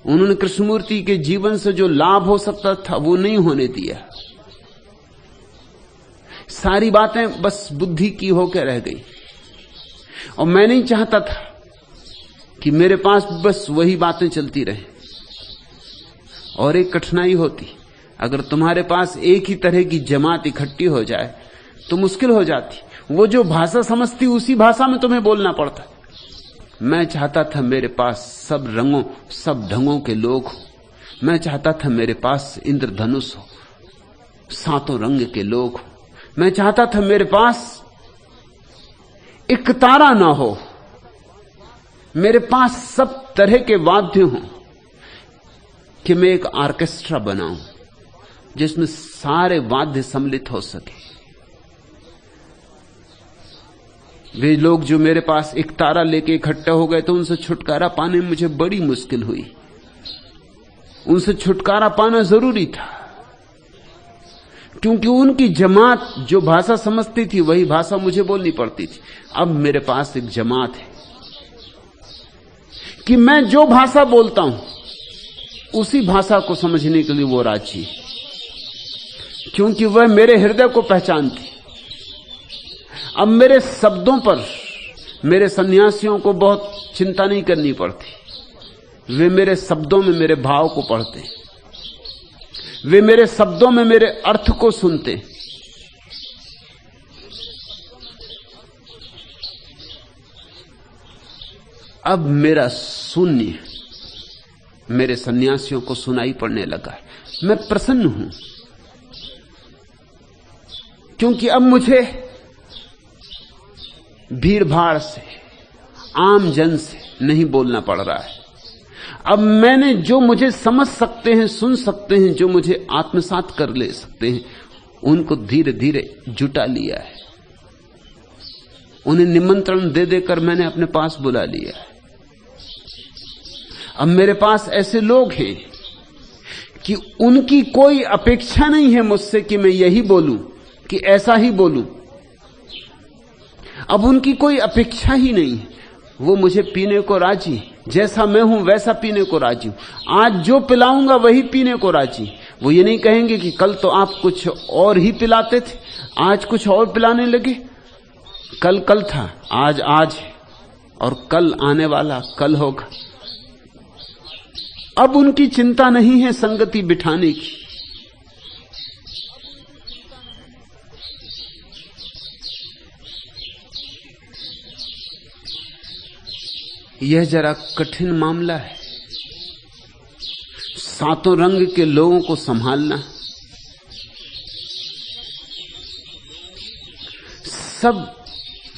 उन्होंने कृष्णमूर्ति के जीवन से जो लाभ हो सकता था वो नहीं होने दिया। सारी बातें बस बुद्धि की होकर रह गई, और मैं नहीं चाहता था कि मेरे पास बस वही बातें चलती रहे। और एक कठिनाई होती, अगर तुम्हारे पास एक ही तरह की जमात इकट्ठी हो जाए तो मुश्किल हो जाती। वो जो भाषा समझती उसी भाषा में तुम्हें बोलना पड़ता। मैं चाहता था मेरे पास सब रंगों सब ढंगों के लोग हो। मैं चाहता था मेरे पास इंद्रधनुष हो सातों रंग के लोग हो। मैं चाहता था मेरे पास एक तारा ना हो, मेरे पास सब तरह के वाद्य हों, कि मैं एक ऑर्केस्ट्रा बनाऊं जिसमें सारे वाद्य सम्मिलित हो सके। वे लोग जो मेरे पास एक तारा लेके इकट्ठे हो गए तो उनसे छुटकारा पाने में मुझे बड़ी मुश्किल हुई। उनसे छुटकारा पाना जरूरी था, क्योंकि उनकी जमात जो भाषा समझती थी वही भाषा मुझे बोलनी पड़ती थी। अब मेरे पास एक जमात है कि मैं जो भाषा बोलता हूं उसी भाषा को समझने के लिए वो राजी, क्योंकि वह मेरे हृदय को पहचानती। अब मेरे शब्दों पर मेरे सन्यासियों को बहुत चिंता नहीं करनी पड़ती। वे मेरे शब्दों में मेरे भाव को पढ़ते, वे मेरे शब्दों में मेरे अर्थ को सुनते। अब मेरा शून्य मेरे सन्यासियों को सुनाई पड़ने लगा। मैं प्रसन्न हूं, क्योंकि अब मुझे भीड़ भाड़ से, आम जन से नहीं बोलना पड़ रहा है। अब मैंने जो मुझे समझ सकते हैं, सुन सकते हैं, जो मुझे आत्मसात कर ले सकते हैं, उनको धीरे धीरे जुटा लिया है। उन्हें निमंत्रण दे देकर मैंने अपने पास बुला लिया है। अब मेरे पास ऐसे लोग हैं कि उनकी कोई अपेक्षा नहीं है मुझसे कि मैं यही बोलूं, कि ऐसा ही बोलूं। अब उनकी कोई अपेक्षा ही नहीं है। वो मुझे पीने को राजी, जैसा मैं हूं वैसा पीने को राजी हूं। आज जो पिलाऊंगा वही पीने को राजी। वो ये नहीं कहेंगे कि कल तो आप कुछ और ही पिलाते थे, आज कुछ और पिलाने लगे। कल कल था, आज आज है, और कल आने वाला कल होगा। अब उनकी चिंता नहीं है संगति बिठाने की। यह जरा कठिन मामला है, सातों रंग के लोगों को संभालना, सब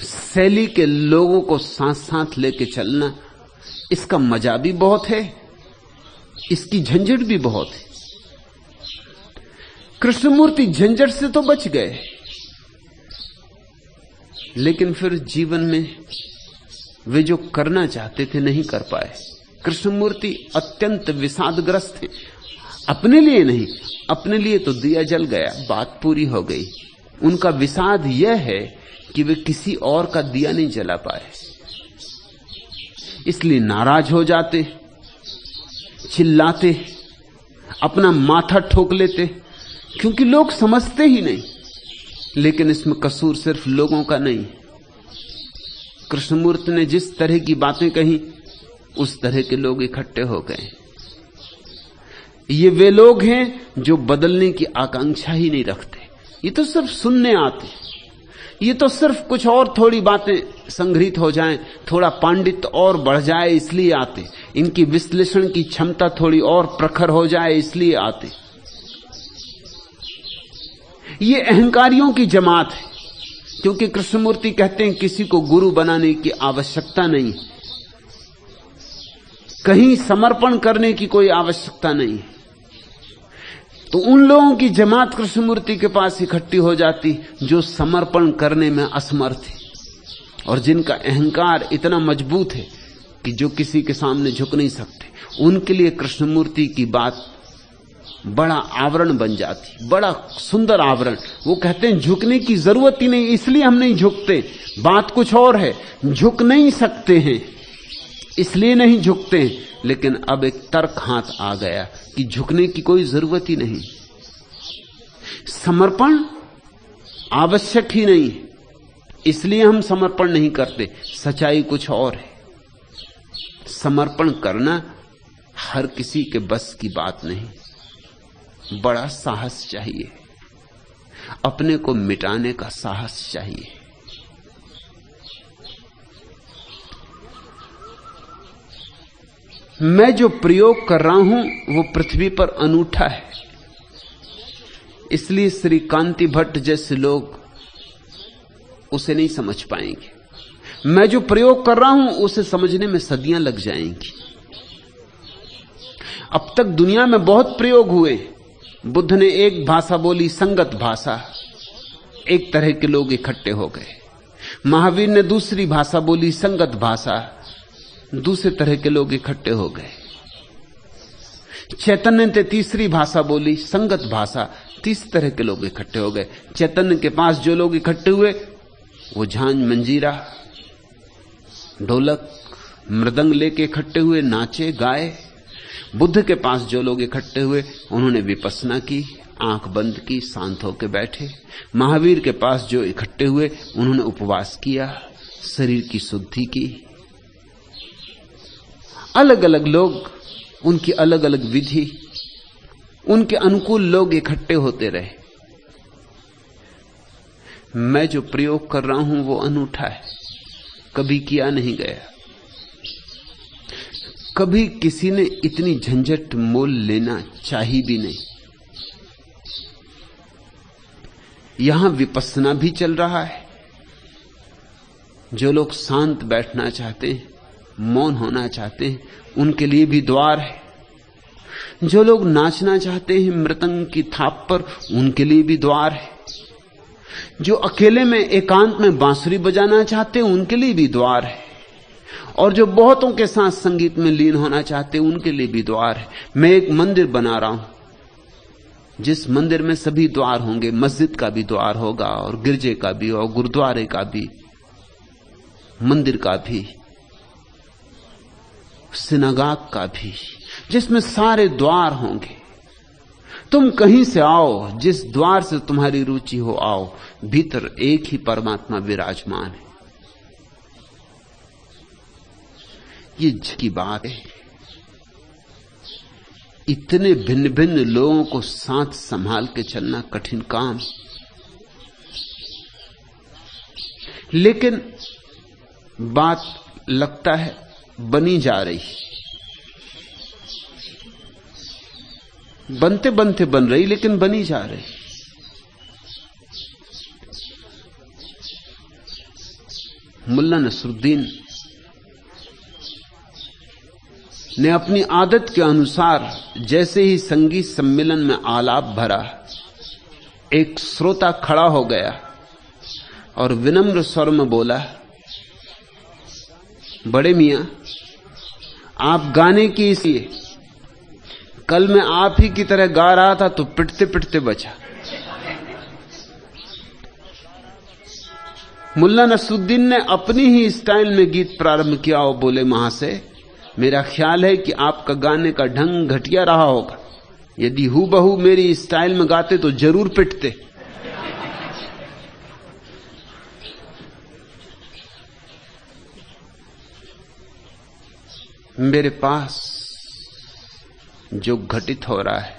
शैली के लोगों को साथ साथ लेके चलना। इसका मजा भी बहुत है, इसकी झंझट भी बहुत है। कृष्णमूर्ति झंझट से तो बच गए, लेकिन फिर जीवन में वे जो करना चाहते थे नहीं कर पाए। कृष्णमूर्ति अत्यंत विषादग्रस्त थे। अपने लिए नहीं, अपने लिए तो दिया जल गया, बात पूरी हो गई। उनका विषाद यह है कि वे किसी और का दिया नहीं जला पाए, इसलिए नाराज हो जाते, चिल्लाते, अपना माथा ठोक लेते, क्योंकि लोग समझते ही नहीं। लेकिन इसमें कसूर सिर्फ लोगों का नहीं। कृष्णमूर्ति ने जिस तरह की बातें कही, उस तरह के लोग इकट्ठे हो गए। ये वे लोग हैं जो बदलने की आकांक्षा ही नहीं रखते। ये तो सिर्फ सुनने आते, ये तो सिर्फ कुछ और थोड़ी बातें संग्रहित हो जाएं, थोड़ा पांडित्य और बढ़ जाए इसलिए आते, इनकी विश्लेषण की क्षमता थोड़ी और प्रखर हो जाए इसलिए आते। ये अहंकारियों की जमात है, क्योंकि कृष्णमूर्ति कहते हैं किसी को गुरु बनाने की आवश्यकता नहीं, कहीं समर्पण करने की कोई आवश्यकता नहीं। तो उन लोगों की जमात कृष्णमूर्ति के पास इकट्ठी हो जाती जो समर्पण करने में असमर्थ है, और जिनका अहंकार इतना मजबूत है कि जो किसी के सामने झुक नहीं सकते। उनके लिए कृष्णमूर्ति की बात बड़ा आवरण बन जाती, बड़ा सुंदर आवरण। वो कहते हैं झुकने की जरूरत ही नहीं, इसलिए हम नहीं झुकते। बात कुछ और है, झुक नहीं सकते हैं इसलिए नहीं झुकते हैं। लेकिन अब एक तर्क हाथ आ गया कि झुकने की कोई जरूरत ही नहीं, समर्पण आवश्यक ही नहीं, इसलिए हम समर्पण नहीं करते। सच्चाई कुछ और है। समर्पण करना हर किसी के बस की बात नहीं, बड़ा साहस चाहिए, अपने को मिटाने का साहस चाहिए। मैं जो प्रयोग कर रहा हूं वो पृथ्वी पर अनूठा है, इसलिए श्री कांति भट्ट जैसे लोग उसे नहीं समझ पाएंगे। मैं जो प्रयोग कर रहा हूं उसे समझने में सदियां लग जाएंगी। अब तक दुनिया में बहुत प्रयोग हुए। बुद्ध ने एक भाषा बोली, संगत भाषा, एक तरह के लोग इकट्ठे हो गए। महावीर ने दूसरी भाषा बोली, संगत भाषा, दूसरे तरह के लोग इकट्ठे हो गए। चैतन्य ने तीसरी भाषा बोली, संगत भाषा, तीसरे तरह के लोग इकट्ठे हो गए। चैतन्य के पास जो लोग इकट्ठे हुए वो झांझ, मंजीरा, ढोलक, मृदंग लेके इकट्ठे हुए, नाचे गाए। बुद्ध के पास जो लोग इकट्ठे हुए उन्होंने विपस्सना की, आंख बंद की, शांत होकर बैठे। महावीर के पास जो इकट्ठे हुए उन्होंने उपवास किया, शरीर की शुद्धि की। अलग अलग लोग, उनकी अलग अलग विधि, उनके अनुकूल लोग इकट्ठे होते रहे। मैं जो प्रयोग कर रहा हूं वो अनूठा है, कभी किया नहीं गया। कभी किसी ने इतनी झंझट मोल लेना चाहिए भी नहीं। यहां विपस्सना भी चल रहा है। जो लोग शांत बैठना चाहते हैं, मौन होना चाहते हैं, उनके लिए भी द्वार है। जो लोग नाचना चाहते हैं मृदंग की थाप पर, उनके लिए भी द्वार है। जो अकेले में एकांत में बांसुरी बजाना चाहते हैं, उनके लिए भी द्वार है। और जो बहुतों के साथ संगीत में लीन होना चाहते हैं, उनके लिए भी द्वार है। मैं एक मंदिर बना रहा हूं जिस मंदिर में सभी द्वार होंगे। मस्जिद का भी द्वार होगा, और गिरजे का भी, और गुरुद्वारे का भी, मंदिर का भी, सिनागाग का भी, जिसमें सारे द्वार होंगे। तुम कहीं से आओ, जिस द्वार से तुम्हारी रुचि हो आओ, भीतर एक ही परमात्मा विराजमान है। ये की बात है। इतने भिन्न भिन्न लोगों को साथ संभाल के चलना कठिन काम, लेकिन बात लगता है बनी जा रही, बनते बनते बन रही, लेकिन बनी जा रही। मुल्ला नसरुद्दीन ने अपनी आदत के अनुसार जैसे ही संगीत सम्मेलन में आलाप भरा, एक श्रोता खड़ा हो गया और विनम्र स्वर में बोला, बड़े मियां, आप गाने की इसलिए, कल मैं आप ही की तरह गा रहा था तो पिटते पिटते बचा। मुल्ला नसरुद्दीन ने अपनी ही स्टाइल में गीत प्रारंभ किया और बोले, महाशय, मेरा ख्याल है कि आपका गाने का ढंग घटिया रहा होगा। यदि हूबहू मेरी स्टाइल में गाते तो जरूर पिटते। मेरे पास जो घटित हो रहा है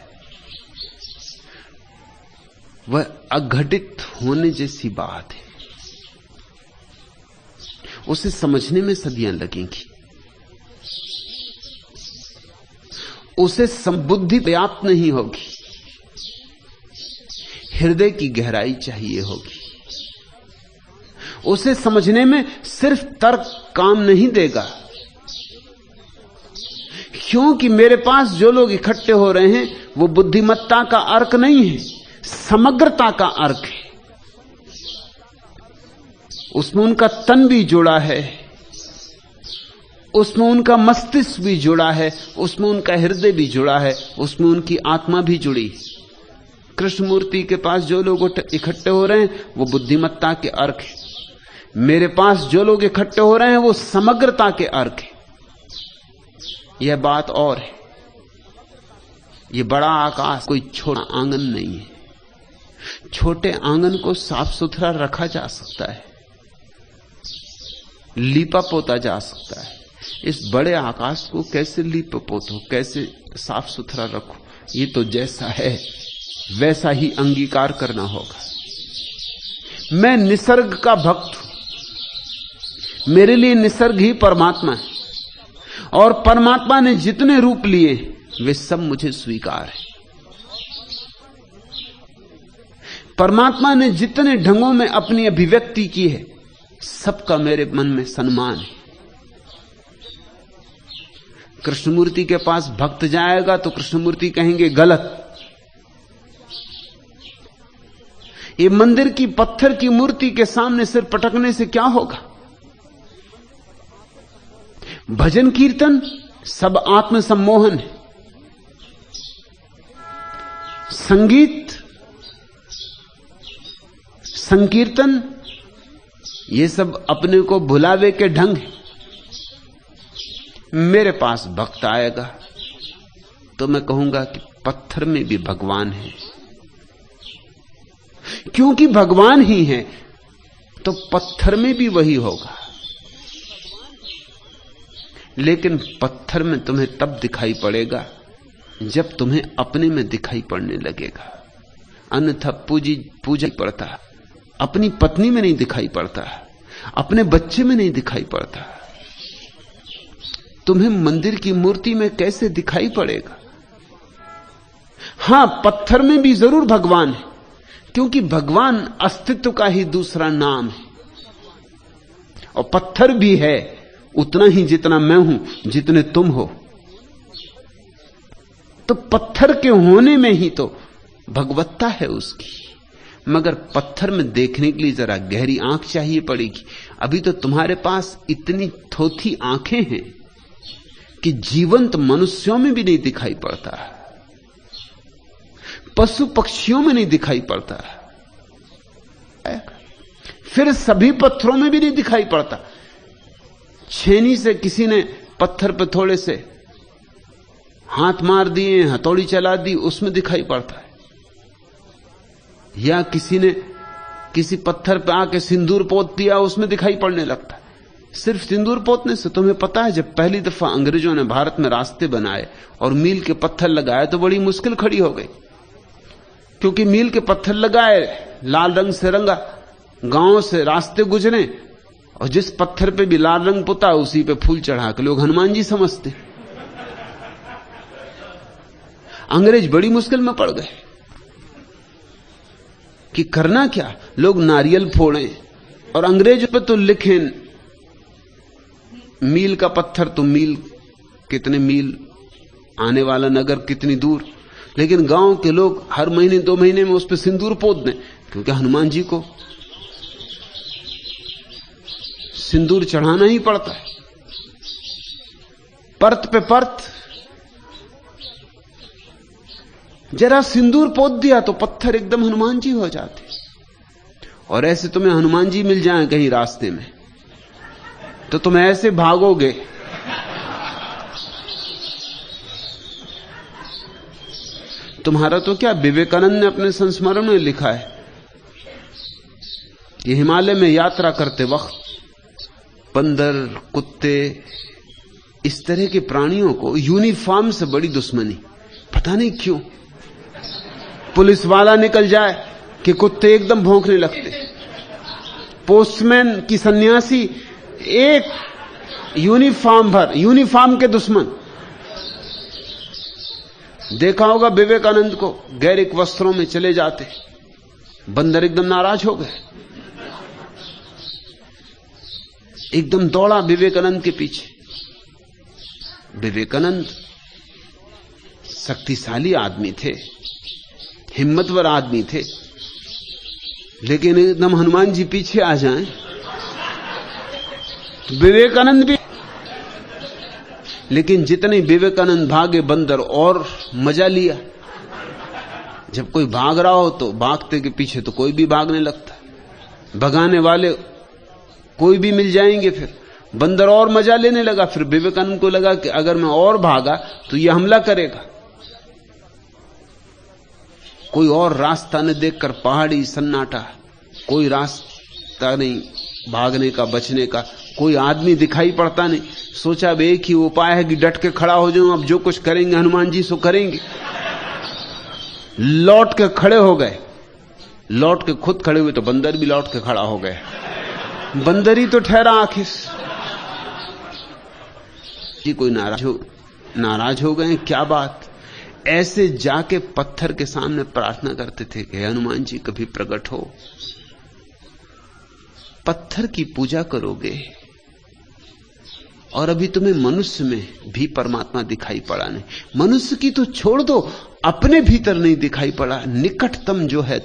वह अघटित होने जैसी बात है। उसे समझने में सदियां लगेंगी। उसे संबुद्धि पर्याप्त नहीं होगी, हृदय की गहराई चाहिए होगी। उसे समझने में सिर्फ तर्क काम नहीं देगा, क्योंकि मेरे पास जो लोग इकट्ठे हो रहे हैं वो बुद्धिमत्ता का अर्क नहीं है, समग्रता का अर्क है। उसमें उनका तन भी जुड़ा है, उसमें उनका मस्तिष्क भी जुड़ा है, उसमें उनका हृदय भी जुड़ा है, उसमें उनकी आत्मा भी जुड़ी। कृष्णमूर्ति के पास जो लोग इकट्ठे हो रहे हैं वो बुद्धिमत्ता के अर्क है। मेरे पास जो लोग इकट्ठे हो रहे हैं वो समग्रता के अर्क है। यह बात और है। यह बड़ा आकाश कोई छोटा आंगन नहीं है। छोटे आंगन को साफ सुथरा रखा जा सकता है, लीपा पोता जा सकता है। इस बड़े आकाश को कैसे लीप पोतो, कैसे साफ सुथरा रखो, ये तो जैसा है वैसा ही अंगीकार करना होगा। मैं निसर्ग का भक्त हूं, मेरे लिए निसर्ग ही परमात्मा है, और परमात्मा ने जितने रूप लिए वे सब मुझे स्वीकार है। परमात्मा ने जितने ढंगों में अपनी अभिव्यक्ति की है, सबका मेरे मन में सम्मान है। कृष्णमूर्ति के पास भक्त जाएगा तो कृष्णमूर्ति कहेंगे गलत। ये मंदिर की पत्थर की मूर्ति के सामने सिर पटकने से क्या होगा? भजन कीर्तन सब आत्मसम्मोहन है। संगीत, संकीर्तन, ये सब अपने को भुलावे के ढंग है। मेरे पास भक्त आएगा तो मैं कहूंगा कि पत्थर में भी भगवान है। क्योंकि भगवान ही है तो पत्थर में भी वही होगा। लेकिन पत्थर में तुम्हें तब दिखाई पड़ेगा जब तुम्हें अपने में दिखाई पड़ने लगेगा। अन्यथा पूजा पड़ता, अपनी पत्नी में नहीं दिखाई पड़ता, अपने बच्चे में नहीं दिखाई पड़ता, तुम्हें मंदिर की मूर्ति में कैसे दिखाई पड़ेगा? हां, पत्थर में भी जरूर भगवान है, क्योंकि भगवान अस्तित्व का ही दूसरा नाम है। और पत्थर भी है उतना ही जितना मैं हूं, जितने तुम हो। तो पत्थर के होने में ही तो भगवत्ता है उसकी। मगर पत्थर में देखने के लिए जरा गहरी आंख चाहिए पड़ेगी। अभी तो तुम्हारे पास इतनी थोथी आंखें हैं कि जीवंत मनुष्यों में भी नहीं दिखाई पड़ता, पशु पक्षियों में नहीं दिखाई पड़ता, फिर सभी पत्थरों में भी नहीं दिखाई पड़ता। छेनी से किसी ने पत्थर पर थोड़े से हाथ मार दिए, हथौड़ी चला दी, उसमें दिखाई पड़ता है। या किसी ने किसी पत्थर पर आके सिंदूर पोत दिया, उसमें दिखाई पड़ने लगता है। सिर्फ सिंदूर पोतने से तुम्हें पता है, जब पहली दफा अंग्रेजों ने भारत में रास्ते बनाए और मील के पत्थर लगाए तो बड़ी मुश्किल खड़ी हो गई। क्योंकि मील के पत्थर लगाए, लाल रंग से रंगा, गांवों से रास्ते गुजरे, और जिस पत्थर पे भी लाल रंग पुता उसी पे फूल चढ़ा के लोग हनुमान जी समझते। अंग्रेज बड़ी मुश्किल में पड़ गए कि करना क्या। लोग नारियल फोड़े और अंग्रेज पे तो लिखें मील का पत्थर, तो मील कितने मील, आने वाला नगर कितनी दूर। लेकिन गांव के लोग हर महीने 2 महीने में उस पर सिंदूर पोत दें, क्योंकि हनुमान जी को सिंदूर चढ़ाना ही पड़ता है। परत पे परत, जरा सिंदूर पोत दिया तो पत्थर एकदम हनुमान जी हो जाते। और ऐसे तुम्हें हनुमान जी मिल जाएं कहीं रास्ते में तो तुम ऐसे भागोगे। तुम्हारा तो क्या, विवेकानंद ने अपने संस्मरण में लिखा है कि हिमालय में यात्रा करते वक्त बंदर, कुत्ते, इस तरह के प्राणियों को यूनिफॉर्म से बड़ी दुश्मनी। पता नहीं क्यों। पुलिस वाला निकल जाए कि कुत्ते एकदम भौंकने लगते। पोस्टमैन की सन्यासी, एक यूनिफॉर्म भर, यूनिफॉर्म के दुश्मन। देखा होगा विवेकानंद को गैरिक वस्त्रों में चले जाते, बंदर एकदम नाराज हो गए, एकदम दौड़ा विवेकानंद के पीछे। विवेकानंद शक्तिशाली आदमी थे, हिम्मतवर आदमी थे, लेकिन एकदम हनुमान जी पीछे आ जाएं तो विवेकानंद भी। लेकिन जितने विवेकानंद भागे, बंदर और मजा लिया। जब कोई भाग रहा हो तो भागते के पीछे तो कोई भी भागने लगता है, भगाने वाले कोई भी मिल जाएंगे। फिर बंदर और मजा लेने लगा। फिर विवेकानंद को लगा कि अगर मैं और भागा तो यह हमला करेगा। कोई और रास्ता न देखकर पहाड़ी सन्नाटा, कोई रास्ता नहीं भागने का, बचने का, कोई आदमी दिखाई पड़ता नहीं। सोचा अब एक ही उपाय है कि डट के खड़ा हो जाऊं, अब जो कुछ करेंगे हनुमान जी सो करेंगे। लौट के खड़े हो गए, लौट के खुद खड़े हुए तो बंदर भी लौट के खड़ा हो गए। बंदर ही तो ठहरा आखिर। जी कोई नाराज हो गए, क्या बात। ऐसे जाके पत्थर के सामने प्रार्थना करते थे कि हनुमान जी कभी प्रकट हो। पत्थर की पूजा करोगे और अभी तुम्हें मनुष्य में भी परमात्मा दिखाई पड़ा नहीं। मनुष्य की तो छोड़ दो, अपने भीतर नहीं दिखाई पड़ा। निकटतम जो है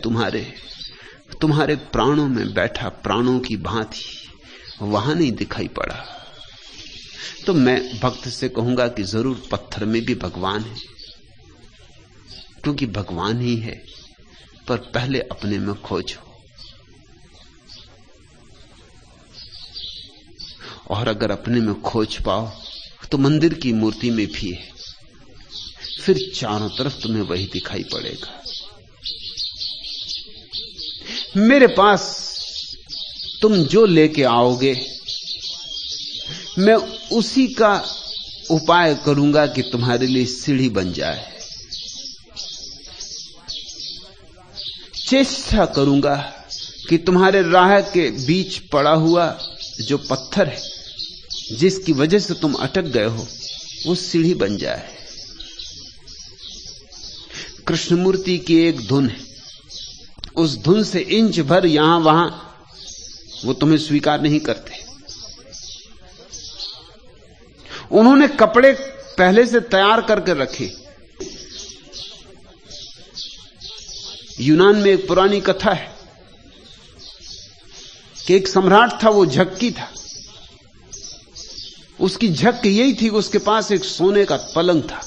तुम्हारे प्राणों में बैठा, प्राणों की भांति, वहां नहीं दिखाई पड़ा। तो मैं भक्त से कहूंगा कि जरूर पत्थर में भी भगवान है, क्योंकि भगवान ही है। पर पहले अपने में खोजो, और अगर अपने में खोज पाओ तो मंदिर की मूर्ति में भी है, फिर चारों तरफ तुम्हें वही दिखाई पड़ेगा। मेरे पास तुम जो लेके आओगे मैं उसी का उपाय करूंगा कि तुम्हारे लिए सीढ़ी बन जाए। चेष्टा करूंगा कि तुम्हारे राह के बीच पड़ा हुआ जो पत्थर है, जिसकी वजह से तुम अटक गए हो, वो सीढ़ी बन जाए। कृष्णमूर्ति की एक धुन है, उस धुन से इंच भर यहां वहां वो तुम्हें स्वीकार नहीं करते। उन्होंने कपड़े पहले से तैयार करके रखे। यूनान में एक पुरानी कथा है कि एक सम्राट था, वो झक्की था। उसकी झक यही थी कि उसके पास एक सोने का पलंग था,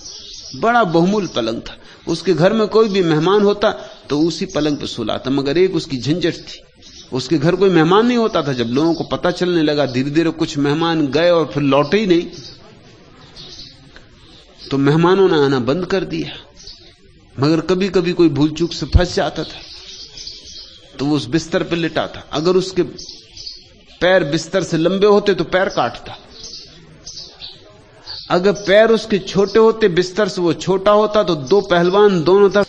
बड़ा बहुमूल्य पलंग था। उसके घर में कोई भी मेहमान होता तो उसी पलंग पर सुलाता। मगर एक उसकी झंझट थी, उसके घर कोई मेहमान नहीं होता था। जब लोगों को पता चलने लगा, धीरे धीरे कुछ मेहमान गए और फिर लौटे ही नहीं, तो मेहमानों ने आना बंद कर दिया। मगर कभी कभी कोई भूल चूक से फंस जाता था तो वो उस बिस्तर पर लिटा था। अगर उसके पैर बिस्तर से लंबे होते तो पैर काटता, अगर पैर उसके छोटे होते, बिस्तर से वो छोटा होता, तो दो पहलवान दोनों तरफ।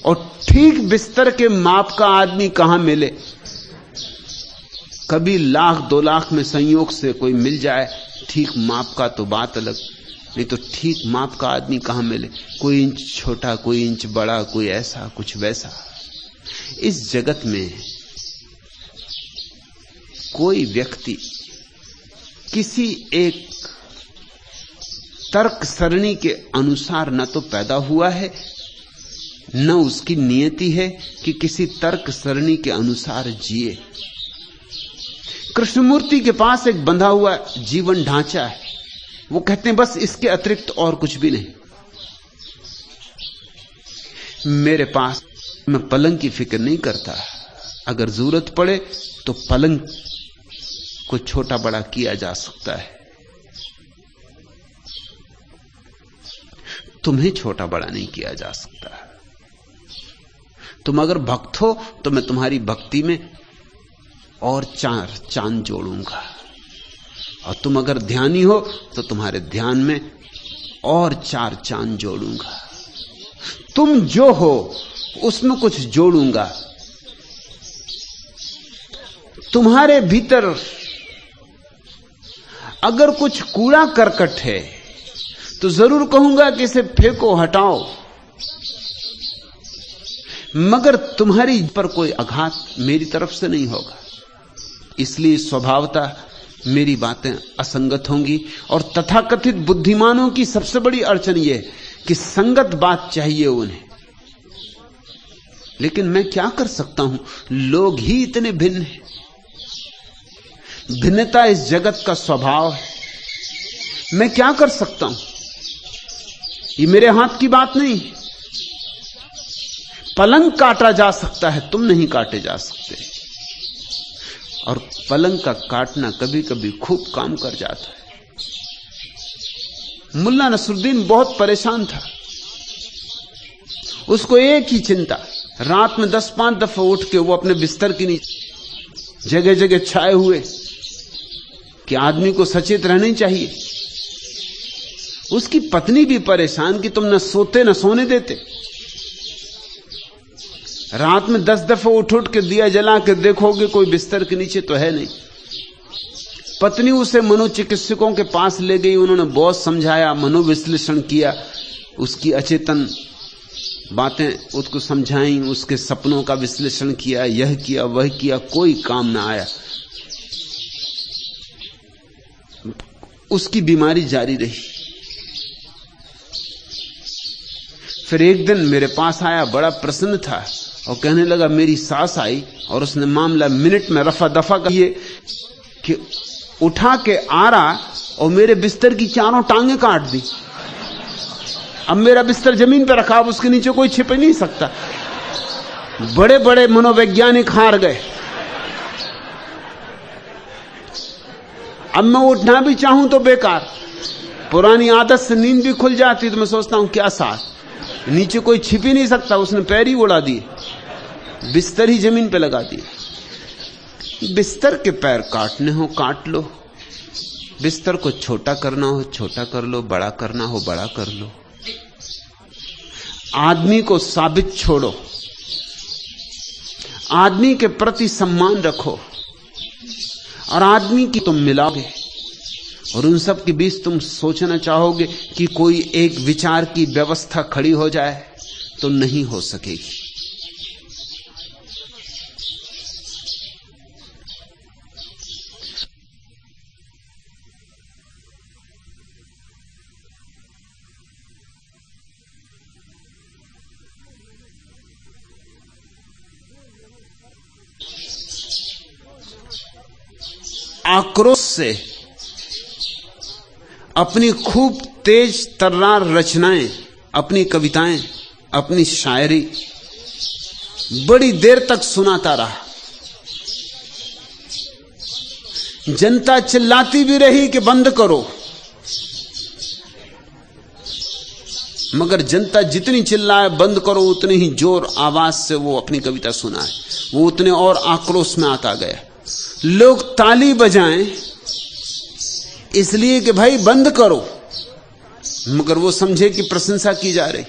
और ठीक बिस्तर के माप का आदमी कहां मिले? कभी 1,00,000 2,00,000 में संयोग से कोई मिल जाए ठीक माप का तो बात अलग, नहीं तो ठीक माप का आदमी कहां मिले? कोई इंच छोटा, कोई इंच बड़ा, कोई ऐसा कुछ वैसा। इस जगत में कोई व्यक्ति किसी एक तर्क सरणी के अनुसार न तो पैदा हुआ है, न उसकी नियति है कि किसी तर्क सरणी के अनुसार जिए। कृष्णमूर्ति के पास एक बंधा हुआ जीवन ढांचा है। वो कहते हैं बस इसके अतिरिक्त और कुछ भी नहीं। मेरे पास, मैं पलंग की फिक्र नहीं करता। अगर जरूरत पड़े तो पलंग को छोटा बड़ा किया जा सकता है, तुम्हें छोटा बड़ा नहीं किया जा सकता। तुम अगर भक्त हो तो मैं तुम्हारी भक्ति में और 4 चांद जोड़ूंगा, और तुम अगर ध्यानी हो तो तुम्हारे ध्यान में और 4 चांद जोड़ूंगा। तुम जो हो उसमें कुछ जोड़ूंगा। तुम्हारे भीतर अगर कुछ कूड़ा करकट है तो जरूर कहूंगा कि इसे फेंको, हटाओ। मगर तुम्हारी पर कोई आघात मेरी तरफ से नहीं होगा। इसलिए स्वभावतः मेरी बातें असंगत होंगी। और तथाकथित बुद्धिमानों की सबसे बड़ी अड़चन यह कि संगत बात चाहिए उन्हें। लेकिन मैं क्या कर सकता हूं, लोग ही इतने भिन्न हैं। भिन्नता इस जगत का स्वभाव है। मैं क्या कर सकता हूं, ये मेरे हाथ की बात नहीं। पलंग काटा जा सकता है, तुम नहीं काटे जा सकते। और पलंग का काटना कभी कभी खूब काम कर जाता है। मुल्ला नसरुद्दीन बहुत परेशान था। उसको एक ही चिंता, रात में 10-5 दफा उठ के वो अपने बिस्तर के नीचे जगह जगह छाए हुए कि आदमी को सचेत रहना चाहिए। उसकी पत्नी भी परेशान कि तुम न सोते न सोने देते। रात में 10 दफा उठ उठ के दिया जला के देखोगे कोई बिस्तर के नीचे तो है नहीं। पत्नी उसे मनोचिकित्सकों के पास ले गई, उन्होंने बहुत समझाया, मनोविश्लेषण किया उसकी अचेतन बातें उसको समझाई, उसके सपनों का विश्लेषण किया, यह किया वह किया, कोई काम ना आया। उसकी बीमारी जारी रही। फिर एक दिन मेरे पास आया, बड़ा प्रसन्न था और कहने लगा मेरी सास आई और उसने मामला मिनट में रफा दफा किए कि उठा के आ रहा और मेरे बिस्तर की चारों टांगें काट दी। अब मेरा बिस्तर जमीन पर रखा, अब उसके नीचे कोई छिप नहीं सकता। बड़े बड़े मनोवैज्ञानिक हार गए। अब मैं उठना भी चाहूं तो बेकार। पुरानी आदत से नींद भी खुल जाती तो मैं सोचता हूं क्या साथ, नीचे कोई छिप ही नहीं सकता। उसने पैर ही उड़ा दिए, बिस्तर ही जमीन पे लगा दिए। बिस्तर के पैर काटने हो काट लो, बिस्तर को छोटा करना हो छोटा कर लो, बड़ा करना हो बड़ा कर लो। आदमी को साबित छोड़ो, आदमी के प्रति सम्मान रखो और आदमी की तुम मिलाओगे और उन सब के बीच तुम सोचना चाहोगे कि कोई एक विचार की व्यवस्था खड़ी हो जाए तो नहीं हो सकेगी। आक्रोश से अपनी खूब तेज तर्रार रचनाएं, अपनी कविताएं, अपनी शायरी बड़ी देर तक सुनाता रहा। जनता चिल्लाती भी रही कि बंद करो, मगर जनता जितनी चिल्लाए बंद करो उतनी ही जोर आवाज से वो अपनी कविता सुनाए, वो उतने और आक्रोश में आता गया। लोग ताली बजाएं इसलिए कि भाई बंद करो, मगर वो समझे कि प्रशंसा की जा रही।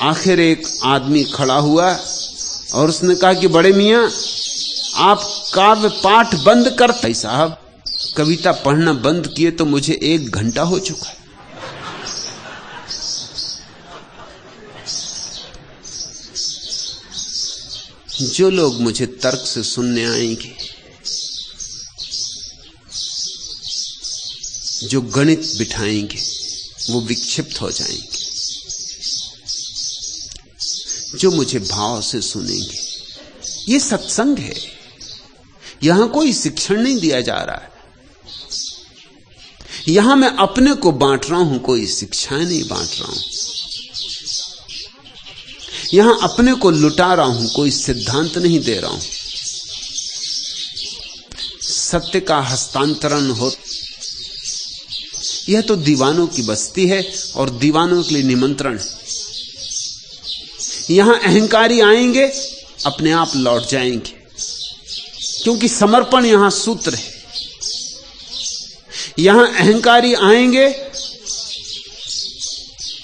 आखिर एक आदमी खड़ा हुआ और उसने कहा कि बड़े मियां आप काव्य पाठ बंद कर। भाई साहब कविता पढ़ना बंद किए तो मुझे 1 घंटा हो चुका है। जो लोग मुझे तर्क से सुनने आएंगे, जो गणित बिठाएंगे, वो विक्षिप्त हो जाएंगे। जो मुझे भाव से सुनेंगे, ये सत्संग है, यहां कोई शिक्षण नहीं दिया जा रहा है। यहां मैं अपने को बांट रहा हूं, कोई शिक्षाएं नहीं बांट रहा हूं। यहां अपने को लुटा रहा हूं, कोई सिद्धांत नहीं दे रहा हूं। सत्य का हस्तांतरण हो। यह तो दीवानों की बस्ती है और दीवानों के लिए निमंत्रण। यहां अहंकारी आएंगे, अपने आप लौट जाएंगे, क्योंकि समर्पण यहां सूत्र है। यहां अहंकारी आएंगे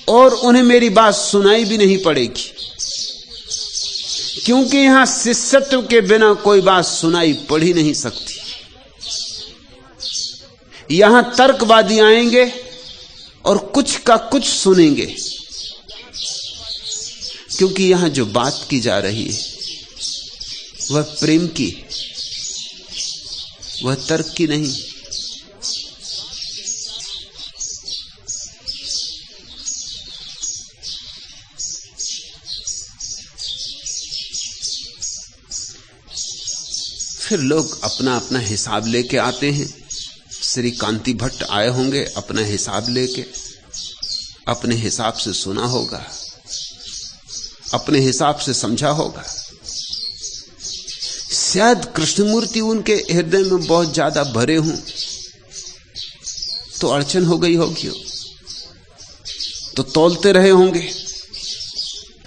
और उन्हें मेरी बात सुनाई भी नहीं पड़ेगी, क्योंकि यहां शिष्यत्व के बिना कोई बात सुनाई पड़ ही नहीं सकती। यहां तर्कवादी आएंगे और कुछ का कुछ सुनेंगे, क्योंकि यहां जो बात की जा रही है वह प्रेम की, वह तर्क की नहीं। फिर लोग अपना अपना हिसाब लेके आते हैं। श्री कांति भट्ट आए होंगे अपना हिसाब लेके, अपने हिसाब से सुना होगा, अपने हिसाब से समझा होगा। शायद कृष्णमूर्ति उनके हृदय में बहुत ज्यादा भरे हों तो अड़चन हो गई होगी, तो तौलते रहे होंगे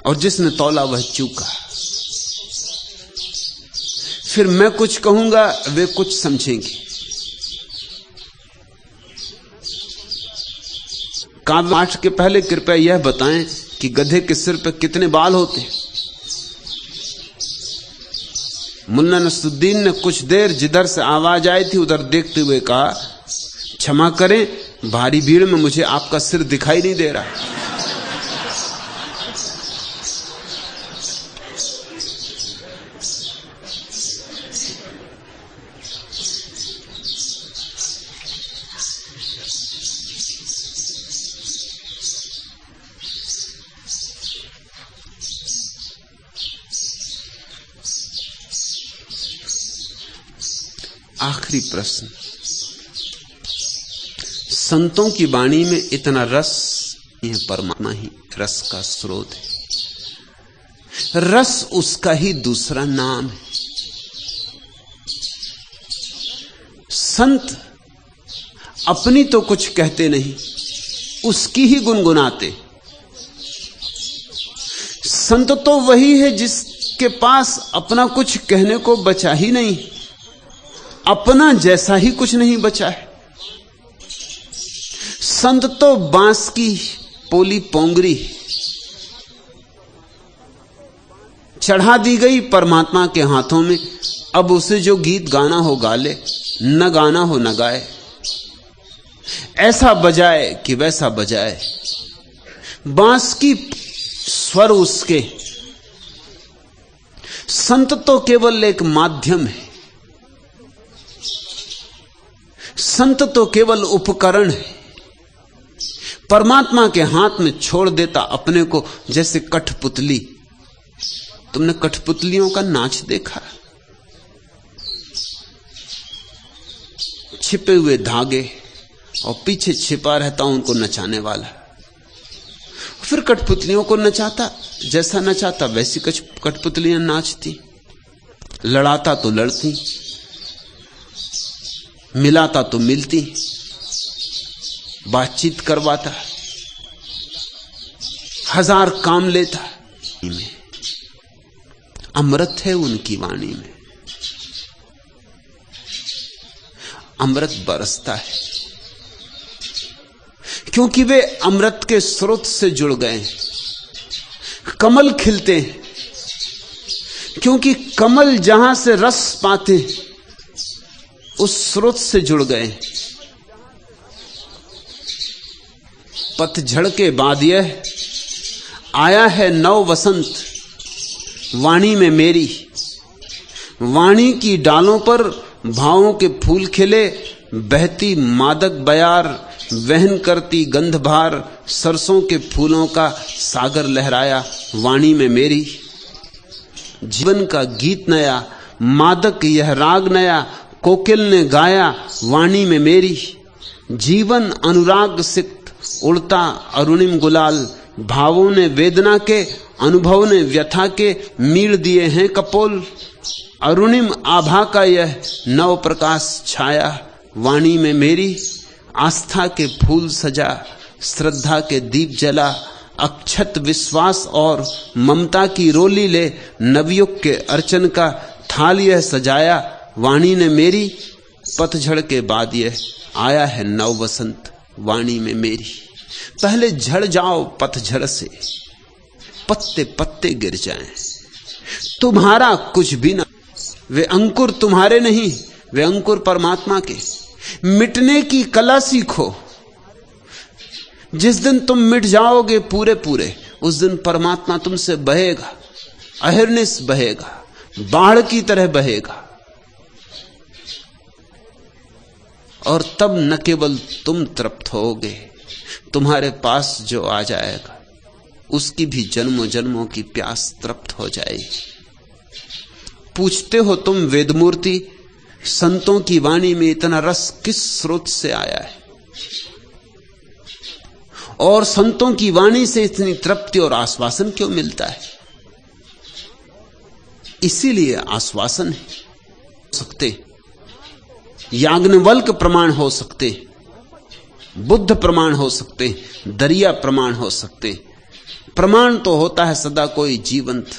और जिसने तौला वह चूका। फिर मैं कुछ कहूंगा, वे कुछ समझेंगे। काव्य पाठ के पहले कृपया यह बताएं कि गधे के सिर पर कितने बाल होते हैं। मुन्ना नसरुद्दीन ने कुछ देर जिधर से आवाज आई थी उधर देखते हुए कहा, क्षमा करें भारी भीड़ में मुझे आपका सिर दिखाई नहीं दे रहा। आखिरी प्रश्न, संतों की वाणी में इतना रस, यह परमात्मा ही रस का स्रोत है। रस उसका ही दूसरा नाम है। संत अपनी तो कुछ कहते नहीं, उसकी ही गुनगुनाते। संत तो वही है जिसके पास अपना कुछ कहने को बचा ही नहीं, अपना जैसा ही कुछ नहीं बचा है। संत तो बांस की पोली पोंगरी चढ़ा दी गई परमात्मा के हाथों में, अब उसे जो गीत गाना हो गा ले, न गाना हो न गाए, ऐसा बजाए कि वैसा बजाए। बांस की स्वर उसके। संत तो केवल एक माध्यम है, संत तो केवल उपकरण है। परमात्मा के हाथ में छोड़ देता अपने को, जैसे कठपुतली। तुमने कठपुतलियों का नाच देखा? छिपे हुए धागे और पीछे छिपा रहता उनको नचाने वाला, फिर कठपुतलियों को नचाता, जैसा नचाता वैसी कठपुतलियां नाचती। लड़ाता तो लड़ती, मिलाता तो मिलती, बातचीत करवाता, हजार काम लेता। अमृत है उनकी वाणी में, अमृत बरसता है, क्योंकि वे अमृत के स्रोत से जुड़ गए हैं। कमल खिलते हैं क्योंकि कमल जहां से रस पाते उस स्रोत से जुड़ गए। पतझड़ के बाद यह आया है नव वसंत, वाणी में मेरी। वाणी की डालों पर भावों के फूल खिले, बहती मादक बयार, वहन करती गंधभार, सरसों के फूलों का सागर लहराया वाणी में मेरी। जीवन का गीत नया, मादक यह राग नया, कोकिल ने गाया वाणी में मेरी। जीवन अनुराग सिक्त उड़ता अरुणिम गुलाल, भावों ने वेदना के, अनुभव ने व्यथा के मीड़ दिए हैं कपोल। अरुणिम आभा का यह नव प्रकाश छाया वाणी में मेरी। आस्था के फूल सजा, श्रद्धा के दीप जला, अक्षत विश्वास और ममता की रोली ले, नवयुग के अर्चन का थाल यह सजाया वाणी ने मेरी। पतझड़ के बाद यह आया है नव वसंत वाणी में मेरी। पहले झड़ जाओ पतझड़ से, पत्ते पत्ते गिर जाएं, तुम्हारा कुछ भी ना। वे अंकुर तुम्हारे नहीं, वे अंकुर परमात्मा के। मिटने की कला सीखो। जिस दिन तुम मिट जाओगे पूरे पूरे, उस दिन परमात्मा तुमसे बहेगा, अहिर्निश बहेगा, बाढ़ की तरह बहेगा। और तब न केवल तुम तृप्त होगे, तुम्हारे पास जो आ जाएगा उसकी भी जन्मों जन्मों की प्यास तृप्त हो जाएगी। पूछते हो तुम वेदमूर्ति, संतों की वाणी में इतना रस किस स्रोत से आया है, और संतों की वाणी से इतनी तृप्ति और आश्वासन क्यों मिलता है? इसीलिए आश्वासन है सकते, याज्ञवल्क्य प्रमाण हो सकते, बुद्ध प्रमाण हो सकते, दरिया प्रमाण हो सकते। प्रमाण तो होता है सदा कोई जीवंत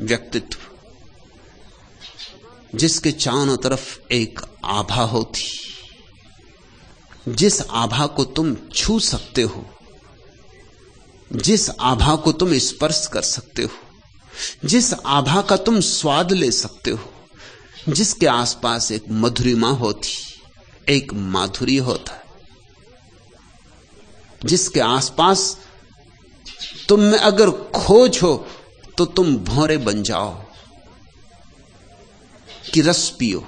व्यक्तित्व, जिसके चारों तरफ एक आभा होती, जिस आभा को तुम छू सकते हो, जिस आभा को तुम स्पर्श कर सकते हो, जिस आभा का तुम स्वाद ले सकते हो, जिसके आसपास एक मधुरिमा होती, एक माधुरी होता है। जिसके आसपास तुम में अगर खोज हो तो तुम भौरे बन जाओ कि रस पियो।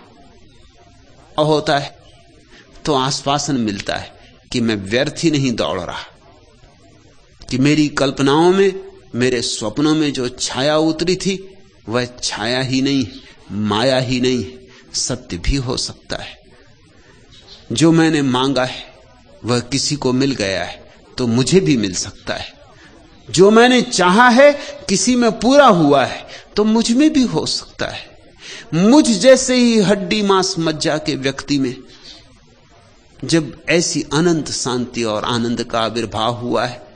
और होता है तो आश्वासन मिलता है कि मैं व्यर्थ ही नहीं दौड़ रहा, कि मेरी कल्पनाओं में, मेरे स्वप्नों में जो छाया उतरी थी वह छाया ही नहीं, माया ही नहीं, सत्य भी हो सकता है। जो मैंने मांगा है वह किसी को मिल गया है तो मुझे भी मिल सकता है। जो मैंने चाहा है किसी में पूरा हुआ है तो मुझ में भी हो सकता है। मुझ जैसे ही हड्डी मांस मज्जा के व्यक्ति में जब ऐसी अनंत शांति और आनंद का आविर्भाव हुआ है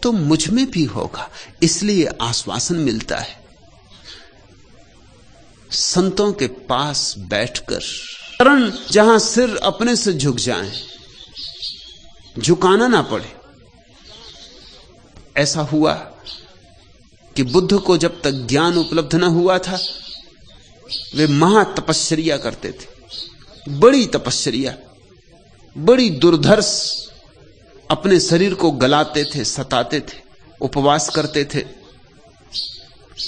तो मुझ में भी होगा। इसलिए आश्वासन मिलता है। संतों के पास बैठकर चरण जहां सिर अपने से झुक जाए, झुकाना ना पड़े। ऐसा हुआ कि बुद्ध को जब तक ज्ञान उपलब्ध न हुआ था वे महातपश्चर्या करते थे, बड़ी तपश्चर्या, बड़ी दुर्धर्ष। अपने शरीर को गलाते थे, सताते थे, उपवास करते थे,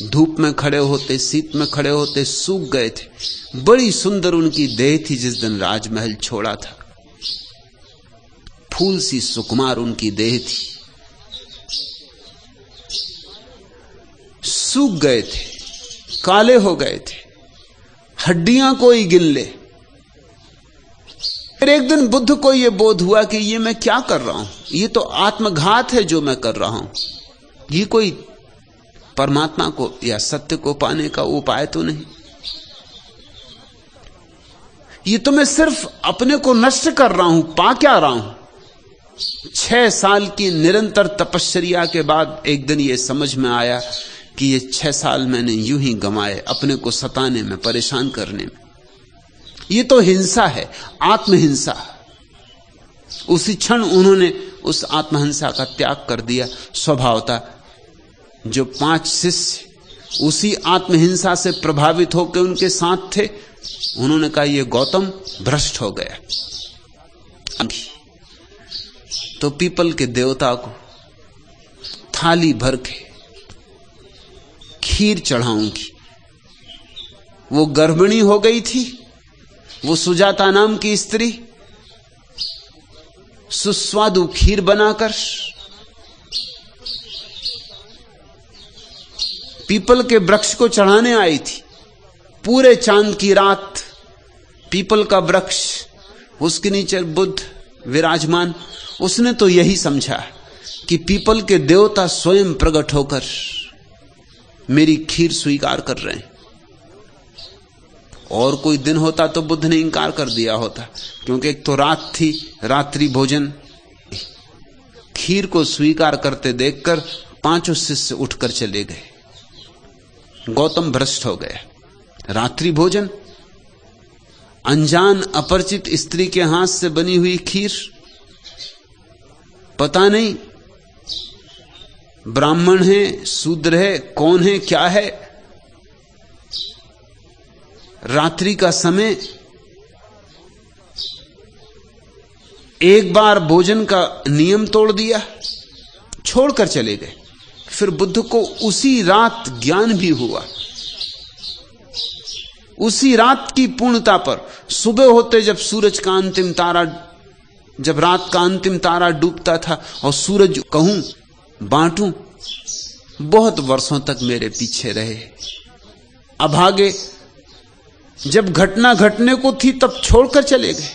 धूप में खड़े होते, शीत में खड़े होते, सूख गए थे। बड़ी सुंदर उनकी देह थी जिस दिन राजमहल छोड़ा था, फूल सी सुकुमार उनकी देह थी। सूख गए थे, काले हो गए थे, हड्डियां कोई गिन ले। फिर एक दिन बुद्ध को यह बोध हुआ कि ये मैं क्या कर रहा हूं, ये तो आत्मघात है जो मैं कर रहा हूं। ये कोई परमात्मा को या सत्य को पाने का उपाय तो नहीं। ये तो मैं सिर्फ अपने को नष्ट कर रहा हूं, पा क्या रहा हूं। 6 साल की निरंतर तपश्चर्या के बाद एक दिन ये समझ में आया कि ये 6 साल मैंने यूं ही गंवाए अपने को सताने में, परेशान करने में। ये तो हिंसा है, आत्महिंसा। उसी क्षण उन्होंने उस आत्महिंसा का त्याग कर दिया। स्वभावता जो 5 शिष्य उसी आत्महिंसा से प्रभावित होकर उनके साथ थे, उन्होंने कहा ये गौतम भ्रष्ट हो गया। तो पीपल के देवता को थाली भर के खीर चढ़ाऊंगी। वो गर्भिणी हो गई थी, वो सुजाता नाम की स्त्री सुस्वादु खीर बनाकर पीपल के वृक्ष को चढ़ाने आई थी। पूरे चांद की रात पीपल का वृक्ष, उसके नीचे बुद्ध विराजमान। उसने तो यही समझा कि पीपल के देवता स्वयं प्रकट होकर मेरी खीर स्वीकार कर रहे हैं। और कोई दिन होता तो बुद्ध ने इंकार कर दिया होता, क्योंकि एक तो रात थी, रात्रि भोजन। खीर को स्वीकार करते देखकर 5 शिष्य उठकर चले गए। गौतम भ्रष्ट हो गया। रात्रि भोजन, अनजान अपरिचित स्त्री के हाथ से बनी हुई खीर, पता नहीं ब्राह्मण है, शूद्र है, कौन है, क्या है। रात्रि का समय, एक बार भोजन का नियम तोड़ दिया, छोड़कर चले गए। फिर बुद्ध को उसी रात ज्ञान भी हुआ। उसी रात की पूर्णता पर सुबह होते जब सूरज का अंतिम तारा, जब रात का अंतिम तारा डूबता था और सूरज कहूं बांटूं, बहुत वर्षों तक मेरे पीछे रहे, अभागे। जब घटना घटने को थी तब छोड़कर चले गए।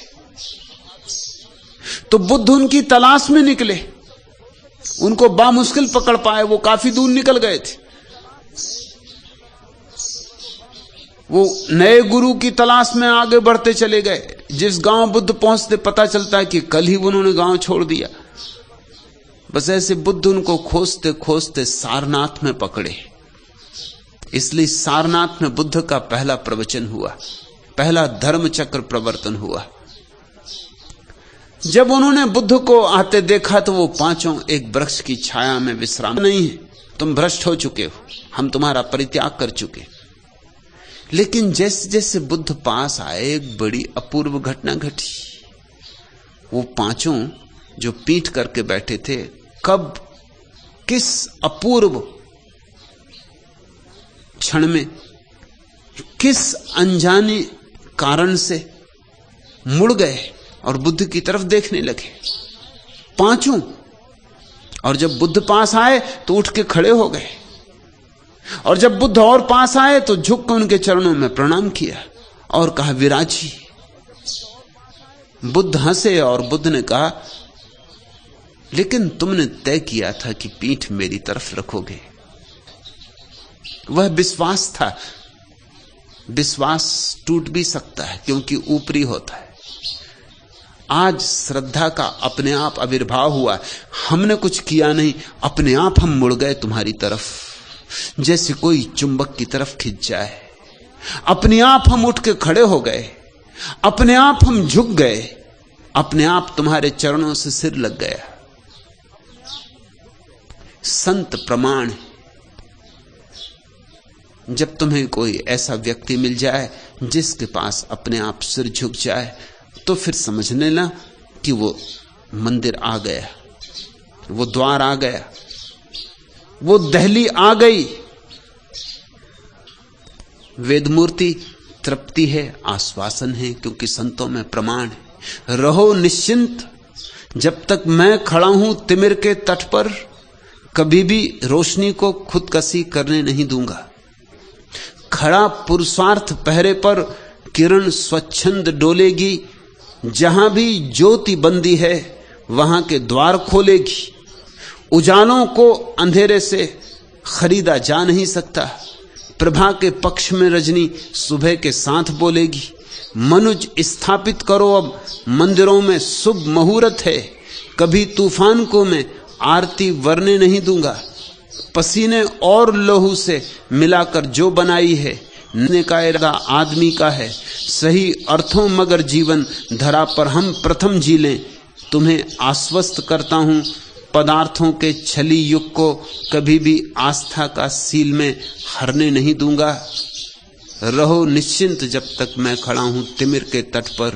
तो बुद्ध उनकी तलाश में निकले, उनको बामुश्किल पकड़ पाए। वो काफी दूर निकल गए थे। वो नए गुरु की तलाश में आगे बढ़ते चले गए। जिस गांव बुद्ध पहुंचते पता चलता है कि कल ही उन्होंने गांव छोड़ दिया। बस ऐसे बुद्ध उनको खोजते खोजते सारनाथ में पकड़े। इसलिए सारनाथ में बुद्ध का पहला प्रवचन हुआ, पहला धर्म चक्र प्रवर्तन हुआ। जब उन्होंने बुद्ध को आते देखा तो वो 5 एक वृक्ष की छाया में विश्राम। नहीं है, तुम भ्रष्ट हो चुके हो, हम तुम्हारा परित्याग कर चुके। लेकिन जैसे जैसे बुद्ध पास आए एक बड़ी अपूर्व घटना घटी। वो पांचों जो पीठ करके बैठे थे, कब, किस अपूर्व क्षण में, किस अनजाने कारण से मुड़ गए और बुद्ध की तरफ देखने लगे, पांचों। और जब बुद्ध पास आए तो उठ के खड़े हो गए, और जब बुद्ध और पास आए तो झुक कर उनके चरणों में प्रणाम किया और कहा, विराजी। बुद्ध हंसे और बुद्ध ने कहा, लेकिन तुमने तय किया था कि पीठ मेरी तरफ रखोगे। वह विश्वास था। विश्वास टूट भी सकता है क्योंकि ऊपरी होता है। आज श्रद्धा का अपने आप आविर्भाव हुआ, हमने कुछ किया नहीं, अपने आप हम मुड़ गए तुम्हारी तरफ, जैसे कोई चुंबक की तरफ खिंच जाए। अपने आप हम उठ के खड़े हो गए, अपने आप हम झुक गए, अपने आप तुम्हारे चरणों से सिर लग गया। संत प्रमाण। जब तुम्हें कोई ऐसा व्यक्ति मिल जाए जिसके पास अपने आप सिर झुक जाए, तो फिर समझ लेना कि वो मंदिर आ गया, वो द्वार आ गया, वो दहली आ गई। वेदमूर्ति तृप्ति है, आश्वासन है, क्योंकि संतों में प्रमाण है। रहो निश्चिंत, जब तक मैं खड़ा हूं तिमिर के तट पर, कभी भी रोशनी को खुदकशी करने नहीं दूंगा। खड़ा पुरुषार्थ पहरे पर, किरण स्वच्छंद डोलेगी। जहां भी ज्योति बंदी है वहां के द्वार खोलेगी। उजालों को अंधेरे से खरीदा जा नहीं सकता। प्रभा के पक्ष में रजनी सुबह के साथ बोलेगी। मनुज स्थापित करो अब मंदिरों में शुभ मुहूर्त है। कभी तूफान को मैं आरती वरने नहीं दूंगा। पसीने और लहू से मिलाकर जो बनाई है, ने का इरादा आदमी का है। सही अर्थों मगर जीवन धरा पर हम प्रथम जी लें। तुम्हें आश्वस्त करता हूं, पदार्थों के छली युग को कभी भी आस्था का सील में हरने नहीं दूंगा। रहो निश्चिंत, जब तक मैं खड़ा हूं तिमिर के तट पर,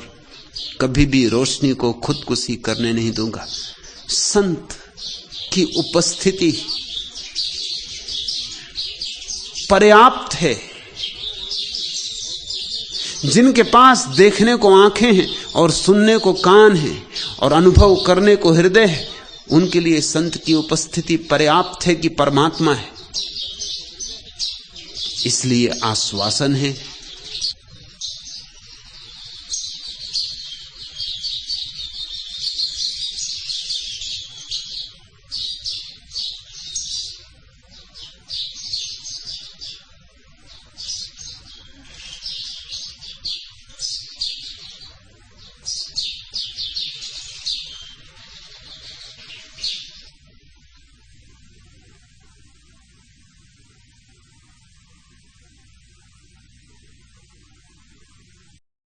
कभी भी रोशनी को खुदकुशी करने नहीं दूंगा। संत की उपस्थिति पर्याप्त है। जिनके पास देखने को आंखें हैं और सुनने को कान हैं और अनुभव करने को हृदय है, उनके लिए संत की उपस्थिति पर्याप्त है कि परमात्मा है। इसलिए आश्वासन है